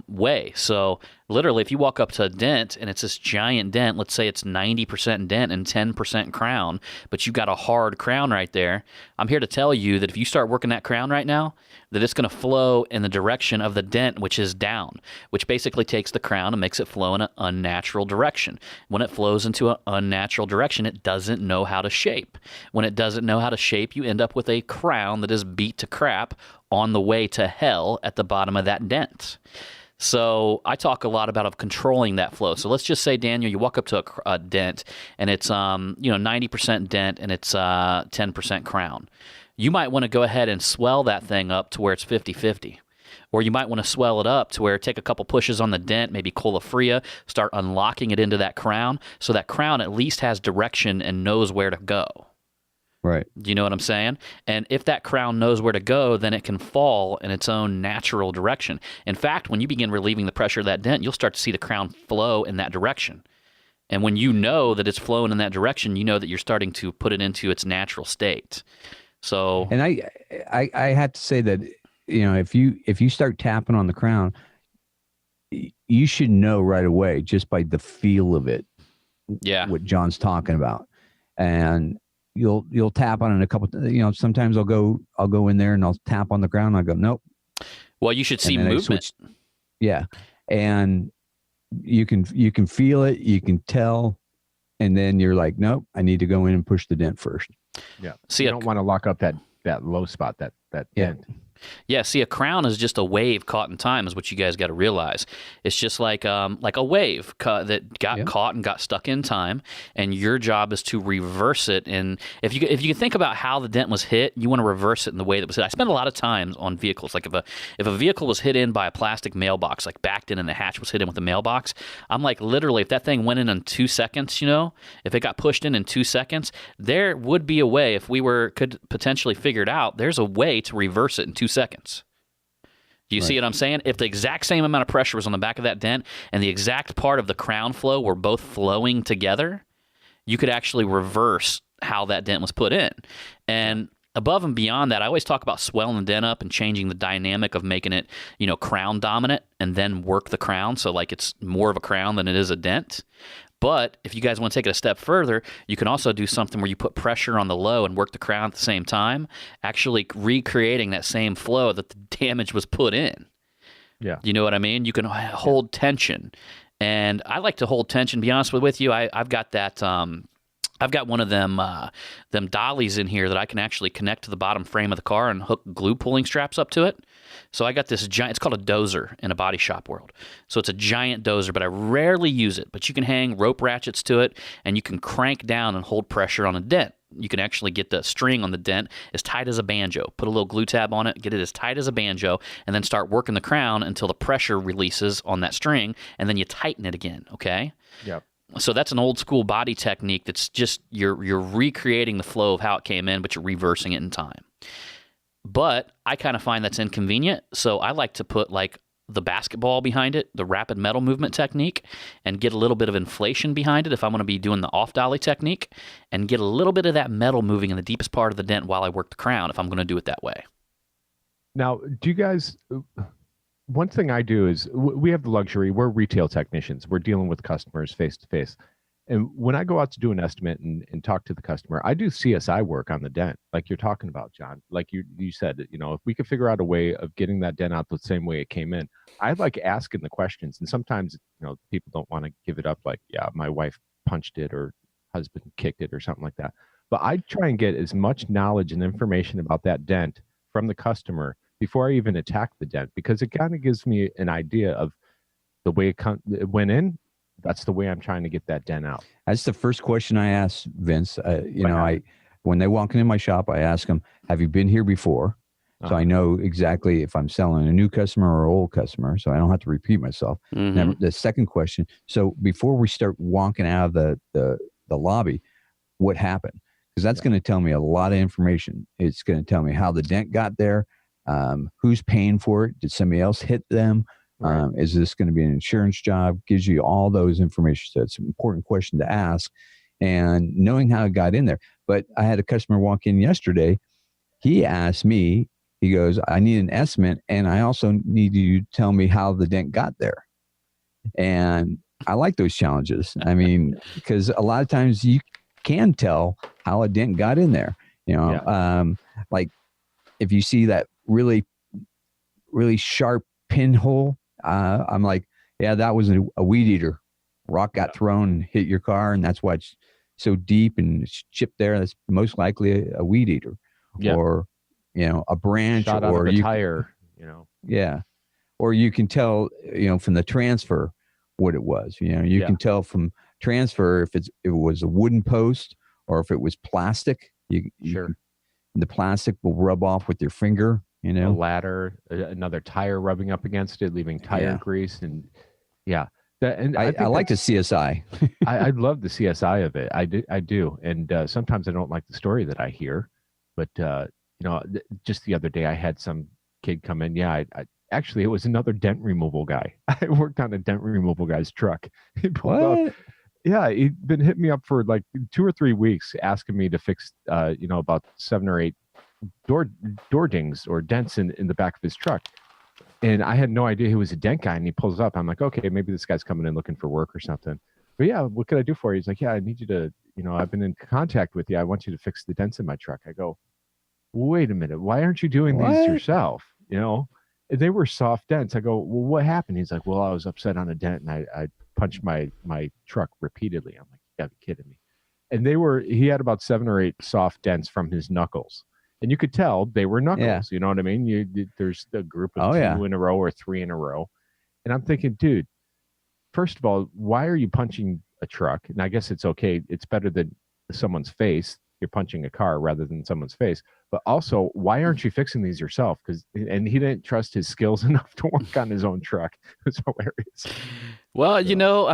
way. So literally, if you walk up to a dent and it's this giant dent, let's say it's 90% dent and 10% crown, but you've got a hard crown right there, I'm here to tell you that if you start working that crown right now, that it's going to flow in the direction of the dent, which is down, which basically takes the crown and makes it flow in an unnatural direction. When it flows into an unnatural direction, it doesn't know how to shape. When it doesn't know how to shape, you end up with a crown that is beat to crap on the way to hell at the bottom of that dent. So I talk a lot about controlling that flow. So let's just say, Daniel, you walk up to a dent and it's 90% dent and it's 10% crown. You might want to go ahead and swell that thing up to where it's 50-50. Or you might want to swell it up to where take a couple pushes on the dent, maybe colafria, start unlocking it into that crown, so that crown at least has direction and knows where to go. Right. Do you know what I'm saying? And if that crown knows where to go, then it can fall in its own natural direction. In fact, when you begin relieving the pressure of that dent, you'll start to see the crown flow in that direction. And when you know that it's flowing in that direction, you know that you're starting to put it into its natural state. So, and I have to say that, if you start tapping on the crown, you should know right away just by the feel of it. Yeah. What John's talking about. And you'll tap on it a couple, sometimes I'll go in there and I'll tap on the ground and I'll go, nope. Well, you should see movement. Yeah. And you can feel it, you can tell, and then you're like, nope, I need to go in and push the dent first. Yeah. See, you don't want to lock up that low spot, that dent. Yeah, see, a crown is just a wave caught in time, is what you guys got to realize. It's just like a wave that got caught and got stuck in time, and your job is to reverse it. And if you can think about how the dent was hit, you want to reverse it in the way that was hit. I spend a lot of time on vehicles. Like if a vehicle was hit in by a plastic mailbox, like backed in and the hatch was hit in with a mailbox, I'm like, literally, if that thing went in 2 seconds, if it got pushed in 2 seconds, there would be a way, if we could potentially figure it out, there's a way to reverse it in 2 seconds. Do you see what I'm saying? If the exact same amount of pressure was on the back of that dent and the exact part of the crown flow were both flowing together, you could actually reverse how that dent was put in. And above and beyond that, I always talk about swelling the dent up and changing the dynamic of making it, crown dominant, and then work the crown so like it's more of a crown than it is a dent. But if you guys want to take it a step further, you can also do something where you put pressure on the low and work the crown at the same time, actually recreating that same flow that the damage was put in. Yeah. You know what I mean? You can hold tension. And I like to hold tension, to be honest with you. I've got that... I've got one of them dollies in here that I can actually connect to the bottom frame of the car and hook glue pulling straps up to it. So I got this giant, it's called a dozer in a body shop world. So it's a giant dozer, but I rarely use it. But you can hang rope ratchets to it, and you can crank down and hold pressure on a dent. You can actually get the string on the dent as tight as a banjo. Put a little glue tab on it, get it as tight as a banjo, and then start working the crown until the pressure releases on that string, and then you tighten it again, okay? Yep. So that's an old school body technique that's just you're recreating the flow of how it came in, but you're reversing it in time. But I kind of find that's inconvenient, so I like to put like the basketball behind it, the rapid metal movement technique, and get a little bit of inflation behind it if I'm going to be doing the off dolly technique, and get a little bit of that metal moving in the deepest part of the dent while I work the crown if I'm going to do it that way. Now, do you guys... One thing I do is we have the luxury, we're retail technicians. We're dealing with customers face to face. And when I go out to do an estimate and talk to the customer, I do CSI work on the dent, like you're talking about, John. Like you said, if we could figure out a way of getting that dent out the same way it came in, I like asking the questions. And sometimes, people don't want to give it up like, yeah, my wife punched it or husband kicked it or something like that. But I try and get as much knowledge and information about that dent from the customer before I even attack the dent, because it kind of gives me an idea of the way it went in. That's the way I'm trying to get that dent out. That's the first question I ask Vince. When they walk into my shop, I ask them, "Have you been here before?" So I know exactly if I'm selling a new customer or old customer, so I don't have to repeat myself. Now, the second question: so before we start walking out of the lobby, what happened? Because that's going to tell me a lot of information. It's going to tell me how the dent got there, who's paying for it, did somebody else hit them, Right. is this going to be an insurance job? Gives you all those information. So it's an important question to ask, and knowing how it got in there. But I had a customer walk in yesterday. He asked me, he goes, "I need an estimate, and I also need you to tell me how the dent got there." And I like those challenges. I mean, because a lot of times you can tell how a dent got in there. Like if you see that really, really sharp pinhole, I'm like, yeah, that was a weed eater. Rock got thrown and hit your car, and that's why it's so deep and it's chipped there. That's most likely a weed eater, or a branch, Shot out or of a tire. Yeah, or you can tell from the transfer what it was. You can tell from transfer if it was a wooden post or if it was plastic. The plastic will rub off with your finger. A ladder, another tire rubbing up against it, leaving tire grease, and I like the CSI. I love the CSI of it. I do, and sometimes I don't like the story that I hear, but just the other day I had some kid come in. I actually, it was another dent removal guy. I worked on a dent removal guy's truck. He pulled up. Yeah, he'd been hitting me up for like 2 or 3 weeks, asking me to fix, about 7 or 8 door dings or dents in the back of his truck. And I had no idea he was a dent guy. And he pulls up. I'm like, okay, maybe this guy's coming in looking for work or something. But yeah, what could I do for you? He's like, yeah, I need you to, I've been in contact with you. I want you to fix the dents in my truck. I go, wait a minute. Why aren't you doing these yourself? They were soft dents. I go, well, what happened? He's like, well, I was upset on a dent and I punched my truck repeatedly. I'm like, you gotta be kidding me. And he had about 7 or 8 soft dents from his knuckles. And you could tell they were knuckles. Yeah. You know what I mean? There's a group of 2 in a row or 3 in a row. And I'm thinking, dude, first of all, why are you punching a truck? And I guess it's okay. It's better than someone's face. You're punching a car rather than someone's face. But also, why aren't you fixing these yourself? And he didn't trust his skills enough to work on his own truck. It was hilarious. Well,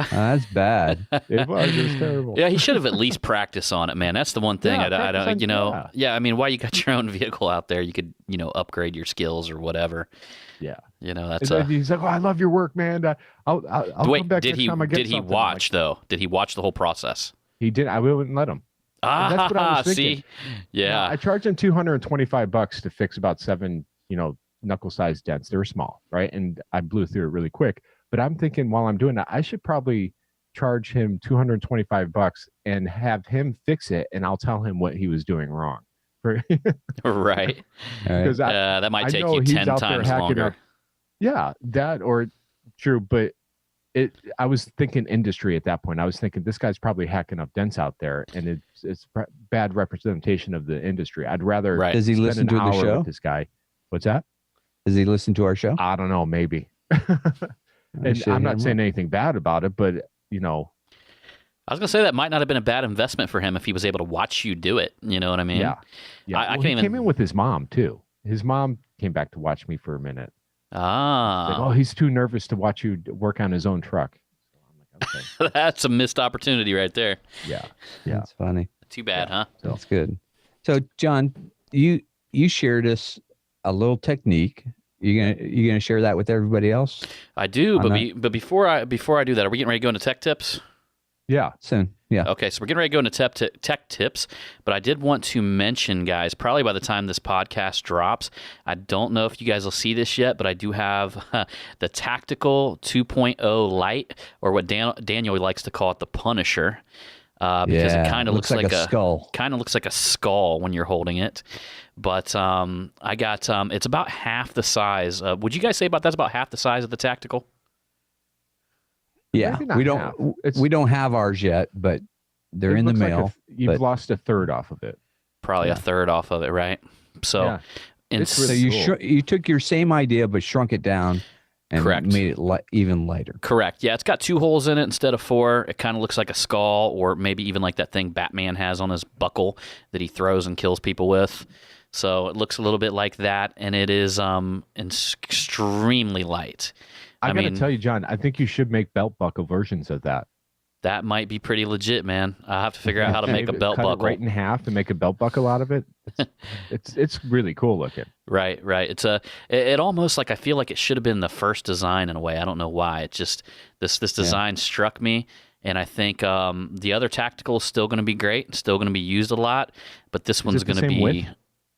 that's bad. It was terrible. Yeah, he should have at least practiced on it, man. That's the one thing. I mean, why you got your own vehicle out there? You could, upgrade your skills or whatever. Yeah. That's he's like, oh, I love your work, man. I'll come back next time I get did he something. watch though? Did he watch the whole process? He did. I wouldn't let him. That's what I was thinking. See? Yeah. I charged him $225 to fix about 7, knuckle-sized dents. They were small, right? And I blew through it really quick. But I'm thinking while I'm doing that, I should probably charge him $225 and have him fix it, and I'll tell him what he was doing wrong. Right. Because that might take you 10 times longer. That or true, but I was thinking industry at that point. I was thinking this guy's probably hacking up dents out there, and it's bad representation of the industry. I'd rather Does he listen to the show? With this guy. What's that? Does he listen to our show? I don't know, maybe. And I'm not saying anything bad about it, but I was gonna say that might not have been a bad investment for him if he was able to watch you do it. You know what I mean? Yeah. He came in with his mom too. His mom came back to watch me for a minute. Like, he's too nervous to watch you work on his own truck. So I'm like, okay. That's a missed opportunity right there. Yeah. That's funny. Too bad, huh? So, that's good. So, John, you shared us a little technique. You gonna share that with everybody else? I do, but before I do that, are we getting ready to go into tech tips? Yeah. Soon. Yeah. Okay, so we're getting ready to go into tech tips, but I did want to mention, guys, probably by the time this podcast drops, I don't know if you guys will see this yet, but I do have the Tactical 2.0 Lite, or what Daniel likes to call it, the Punisher, because it kind of looks like a skull. Kind of looks like a skull when you're holding it. But I got it's about half the size. Would you guys say that's about half the size of the Tactical? Yeah, we don't have ours yet, but they're It in the looks like mail. you've but- lost a third off of it. Probably a third off of it, right? So, Yeah. and It's So really cool. you took your same idea but shrunk it down and Correct. made it even lighter. correct. Yeah, it's got 2 holes in it instead of 4. It kind of looks like a skull, or maybe even like that thing Batman has on his buckle that he throws and kills people with. So it looks a little bit like that, and it is extremely light. I gotta tell you, John, I think you should make belt buckle versions of that. That might be pretty legit, man. I have to figure out how to make a Maybe belt cut buckle. it right in half and make a belt buckle out of it. It's really cool looking. Right. It's it almost like I feel like it should have been the first design in a way. I don't know why. It just this design struck me, and I think the other tactical is still going to be great, still going to be used a lot, but this one's it the going to same be. width?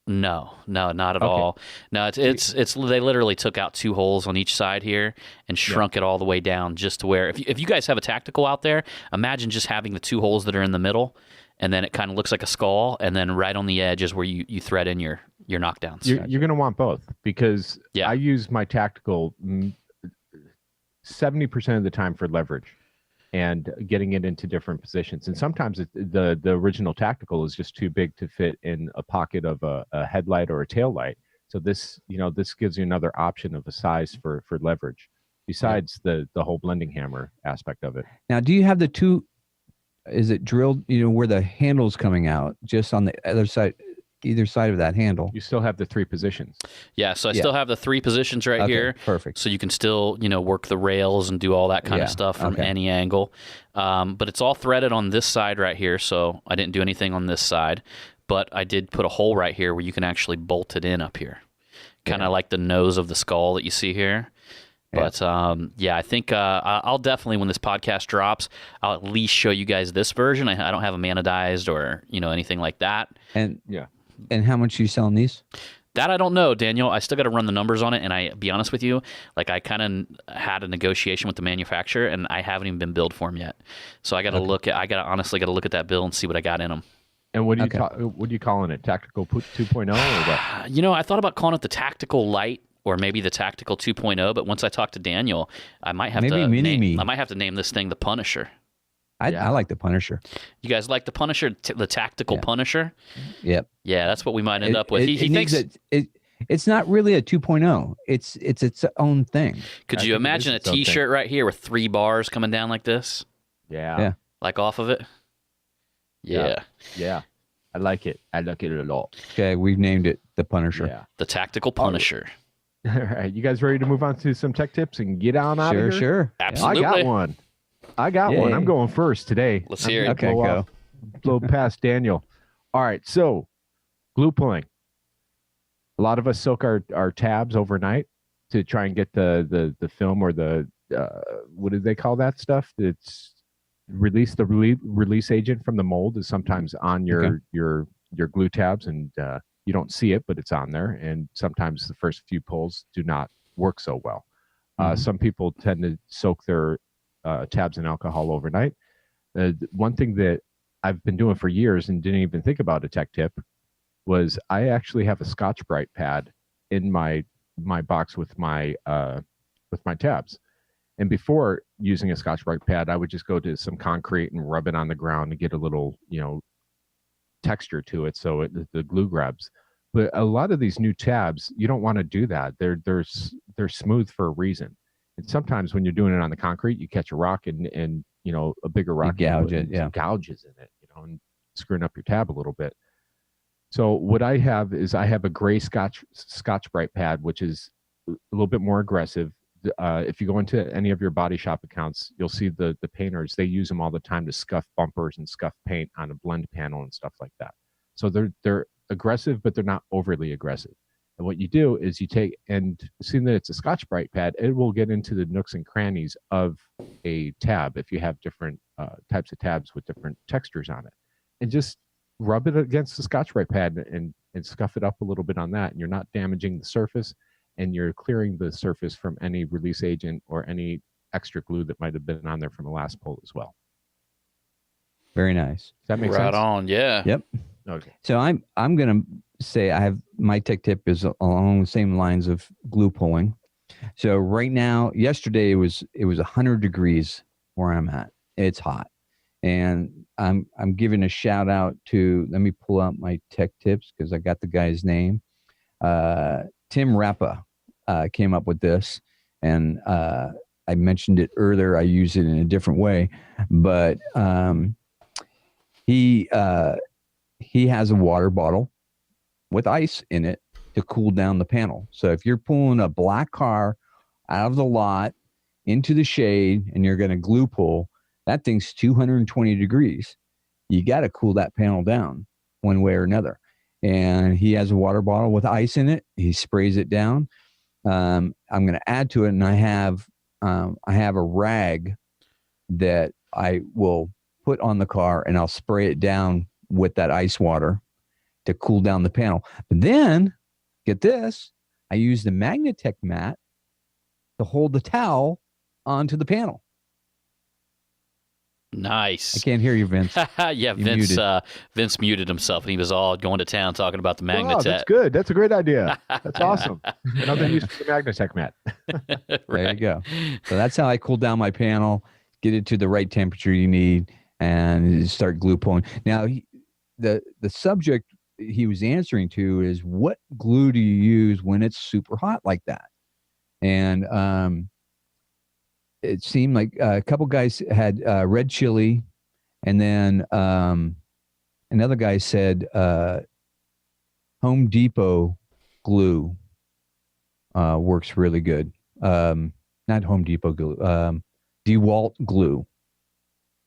No, not at Okay. all. No, it's they literally took out 2 holes on each side here and shrunk it all the way down just to where if you guys have a tactical out there, imagine just having the 2 holes that are in the middle, and then it kind of looks like a skull, and then right on the edge is where you thread in your knockdowns. You're going to want both because Yeah. I use my tactical 70% of the time for leverage and getting it into different positions. And sometimes the original tactical is just too big to fit in a pocket of a headlight or a tail light. So this gives you another option of a size for leverage besides the whole blending hammer aspect of it. Now, do you have the 2? Is it drilled? Where the handle's coming out, just on the other side, either side of that handle. You still have the 3 positions. Yeah, so I still have the 3 positions right Okay, here. perfect. So you can still, work the rails and do all that kind Yeah, of stuff from okay. any angle. But it's all threaded on this side right here, so I didn't do anything on this side. But I did put a hole right here where you can actually bolt it in up here. Kind of like the nose of the skull that you see here. But I think I'll definitely, when this podcast drops, I'll at least show you guys this version. I don't have them anodized or anything like that. And Yeah. and how much are you selling these? That I don't know, Daniel. I still got to run the numbers on it, and I be honest with you, like I kind of had a negotiation with the manufacturer, and I haven't even been billed for them yet. So I got to honestly look at that bill and see what I got in them. And what are you calling it? Tactical 2.0 or what? I thought about calling it the Tactical Light or maybe the Tactical 2.0, but once I talked to Daniel, I might have Maybe Mini-Me. I might have to name this thing the Punisher. I like the Punisher. You guys like the Punisher, the Tactical Punisher? Yep. Yeah, that's what we might end up with. He needs thinks. it's not really a 2.0. It's its own thing. Could I you think it imagine a is its own thing. T-shirt right here with 3 bars coming down like this, Yeah. like off of it? Yeah. Yeah. I like it. I like it a lot. Okay, we've named it the Punisher. Yeah. The Tactical Punisher. All right. You guys ready to move on to some tech tips and get on out of here? Sure. Absolutely. I got one. Yay. I'm going first today. Let's hear it. Okay, go. Blow past Daniel. All right. So, glue pulling. A lot of us soak our tabs overnight to try and get the film or the what do they call that stuff? It's release agent from the mold is sometimes on your glue tabs, and you don't see it, but it's on there. And sometimes the first few pulls do not work so well. Some people tend to soak their tabs in alcohol overnight. One thing that I've been doing for years and didn't even think about a tech tip was I actually have a Scotch-Brite pad in my box with my tabs. And before using a Scotch-Brite pad, I would just go to some concrete and rub it on the ground to get a little, texture to it so the glue grabs. But a lot of these new tabs, you don't want to do that. They're smooth for a reason. And sometimes when you're doing it on the concrete, you catch a rock and a bigger rock gouge it, and yeah. gouges in it, and screwing up your tab a little bit. So what I have is a gray Scotch-Brite pad, which is a little bit more aggressive. If you go into any of your body shop accounts, you'll see the painters. They use them all the time to scuff bumpers and scuff paint on a blend panel and stuff like that. So they're aggressive, but they're not overly aggressive. And what you do is you take, and seeing that it's a Scotch-Brite pad, it will get into the nooks and crannies of a tab if you have different types of tabs with different textures on it. And just rub it against the Scotch-Brite pad and scuff it up a little bit on that, and you're not damaging the surface, and you're clearing the surface from any release agent or any extra glue that might have been on there from the last pull as well. Very nice. Does that make Right sense? on. Yeah. Yep. Okay. So I'm gonna say I have my tech tip is along the same lines of glue pulling. So right now, yesterday it was 100 degrees where I'm at. It's hot, And I'm giving a shout out to, let me pull out my tech tips because I got the guy's name. Tim Rappa came up with this, and I mentioned it earlier. I use it in a different way, but he has a water bottle with ice in it to cool down the panel. So if you're pulling a black car out of the lot into the shade and you're going to glue pull, that thing's 220 degrees. You got to cool that panel down one way or another. And he has a water bottle with ice in it. He sprays it down. I'm going to add to it, and I have a rag that I will put on the car, and I'll spray it down with that ice water to cool down the panel. But then, get this, I use the Magnatech mat to hold the towel onto the panel. Nice. I can't hear you, Vince. Yeah, Vince muted himself, and he was all going to town talking about the Magnatech. Wow, that's good. That's a great idea. That's awesome. Another use for the Magnatech mat. There you go. So that's how I cool down my panel, get it to the right temperature you need, and start glue pulling. Now, the subject he was answering to is, what glue do you use when it's super hot like that? And it seemed like a couple guys had red chili, and then another guy said Home Depot glue works really good. Not Home Depot glue. DeWalt glue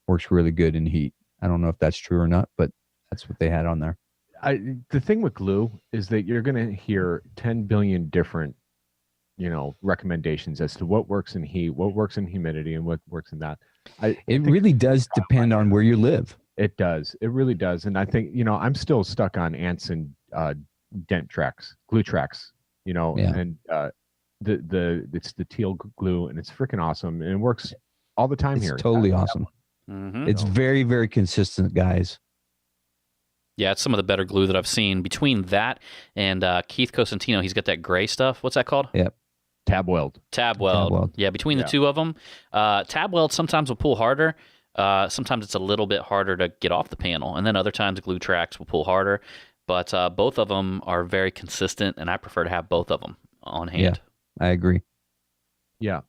works really good in heat. I don't know if that's true or not, but that's what they had on there. The thing with glue is that you're going to hear 10 billion different, recommendations as to what works in heat, what works in humidity, and what works in that. It really does depend on where you live. It does. It really does. And I think, I'm still stuck on Anson dent tracks, glue tracks, and it's the teal glue, and it's freaking awesome. And it works all the time here. It's totally awesome. Mm-hmm. It's very, very consistent, guys. Yeah, it's some of the better glue that I've seen. Between that and Keith Cosentino, he's got that gray stuff. What's that called? Yep. Tab weld. Tab weld. Yeah, between the two of them, tab weld sometimes will pull harder. Sometimes it's a little bit harder to get off the panel, and then other times glue tracks will pull harder. But both of them are very consistent, and I prefer to have both of them on hand. Yeah, I agree. Yeah.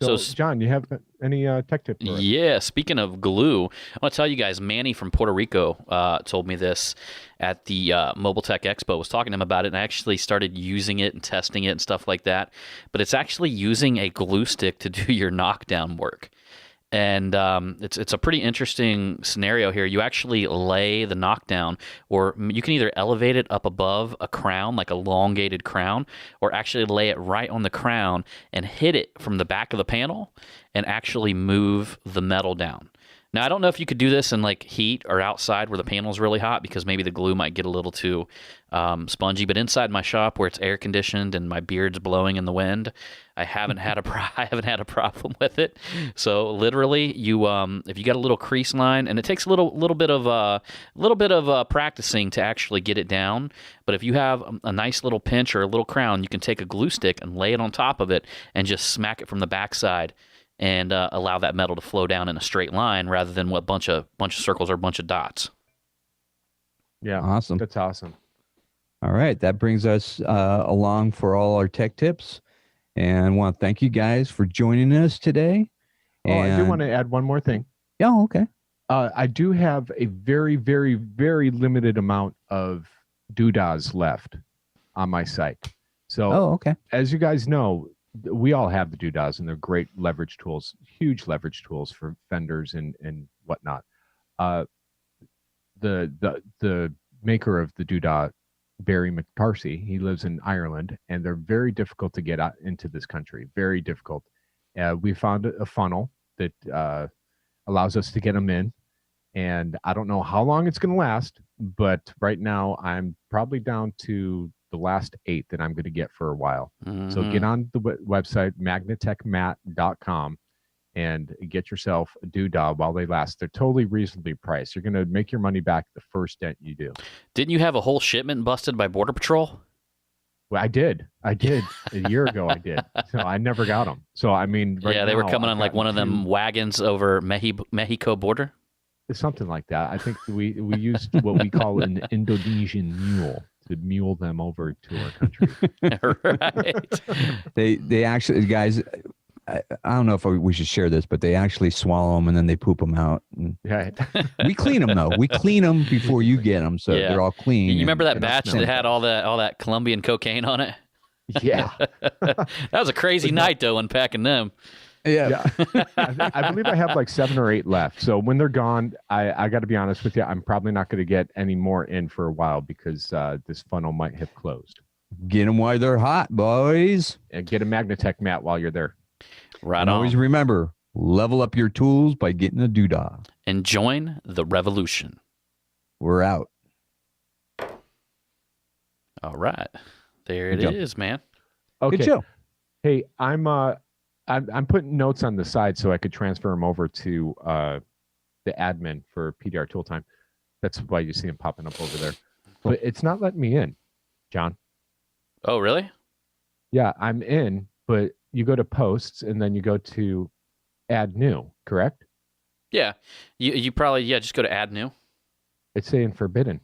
So John, you have any tech tip for us? Yeah, speaking of glue, I want to tell you guys, Manny from Puerto Rico told me this at the Mobile Tech Expo. I was talking to him about it, and I actually started using it and testing it and stuff like that. But it's actually using a glue stick to do your knockdown work. And it's a pretty interesting scenario here. You actually lay the knockdown, or you can either elevate it up above a crown, like a elongated crown, or actually lay it right on the crown and hit it from the back of the panel and actually move the metal down. Now, I don't know if you could do this in like heat or outside where the panel's really hot, because maybe the glue might get a little too spongy. But inside my shop where it's air conditioned and my beard's blowing in the wind, I haven't had a problem with it. So literally, you if you got a little crease line, and it takes a little bit of practicing to actually get it down. But if you have a nice little pinch or a little crown, you can take a glue stick and lay it on top of it and just smack it from the backside, and allow that metal to flow down in a straight line rather than what bunch of circles or a bunch of dots. Yeah, awesome. That's awesome. All right, that brings us along for all our tech tips, and I want to thank you guys for joining us today. I do want to add one more thing. Yeah, okay. I do have a very, very, very limited amount of doodahs left on my site. So, okay. As you guys know, we all have the doodahs, and they're great leverage tools, huge leverage tools for fenders and whatnot. The maker of the doodah, Barry McCarthy, he lives in Ireland, and they're very difficult to get out into this country. Very difficult. We found a funnel that allows us to get them in, and I don't know how long it's going to last, but right now I'm probably down to the last 8 that I'm going to get for a while. Mm-hmm. So get on the website, magnatechmat.com, and get yourself a doodah while they last. They're totally reasonably priced. You're going to make your money back the first dent you do. Didn't you have a whole shipment busted by Border Patrol? Well, I did. A year ago, I did. So I never got them. So, I mean, they were coming on like one of them wagons over Mexico border. something like that. I think we used what we call an Indonesian mule to mule them over to our country. Right. They actually, guys, I don't know if we should share this, but they actually swallow them and then they poop them out. And Right. we clean them though. We clean them before you get them, so Yeah. they're all clean. You remember that and batch that had all that Colombian cocaine on it? Yeah. That was a crazy night though, unpacking them. Yeah. I believe I have like 7 or 8 left. So when they're gone, I got to be honest with you, I'm probably not going to get any more in for a while because this funnel might have closed. Get them while they're hot, boys. And get a Magnatech mat while you're there. Right And on. always remember, level up your tools by getting a doodah. And join the revolution. We're out. All right. There it Good job. is, man. Okay. Good show. Hey, I'm putting notes on the side so I could transfer them over to the admin for PDR Tool Time. That's why you see them popping up over there. But it's not letting me in, John. Oh, really? Yeah, I'm in, but you go to posts and then you go to add new, correct? Yeah. You probably, just go to add new. It's saying forbidden.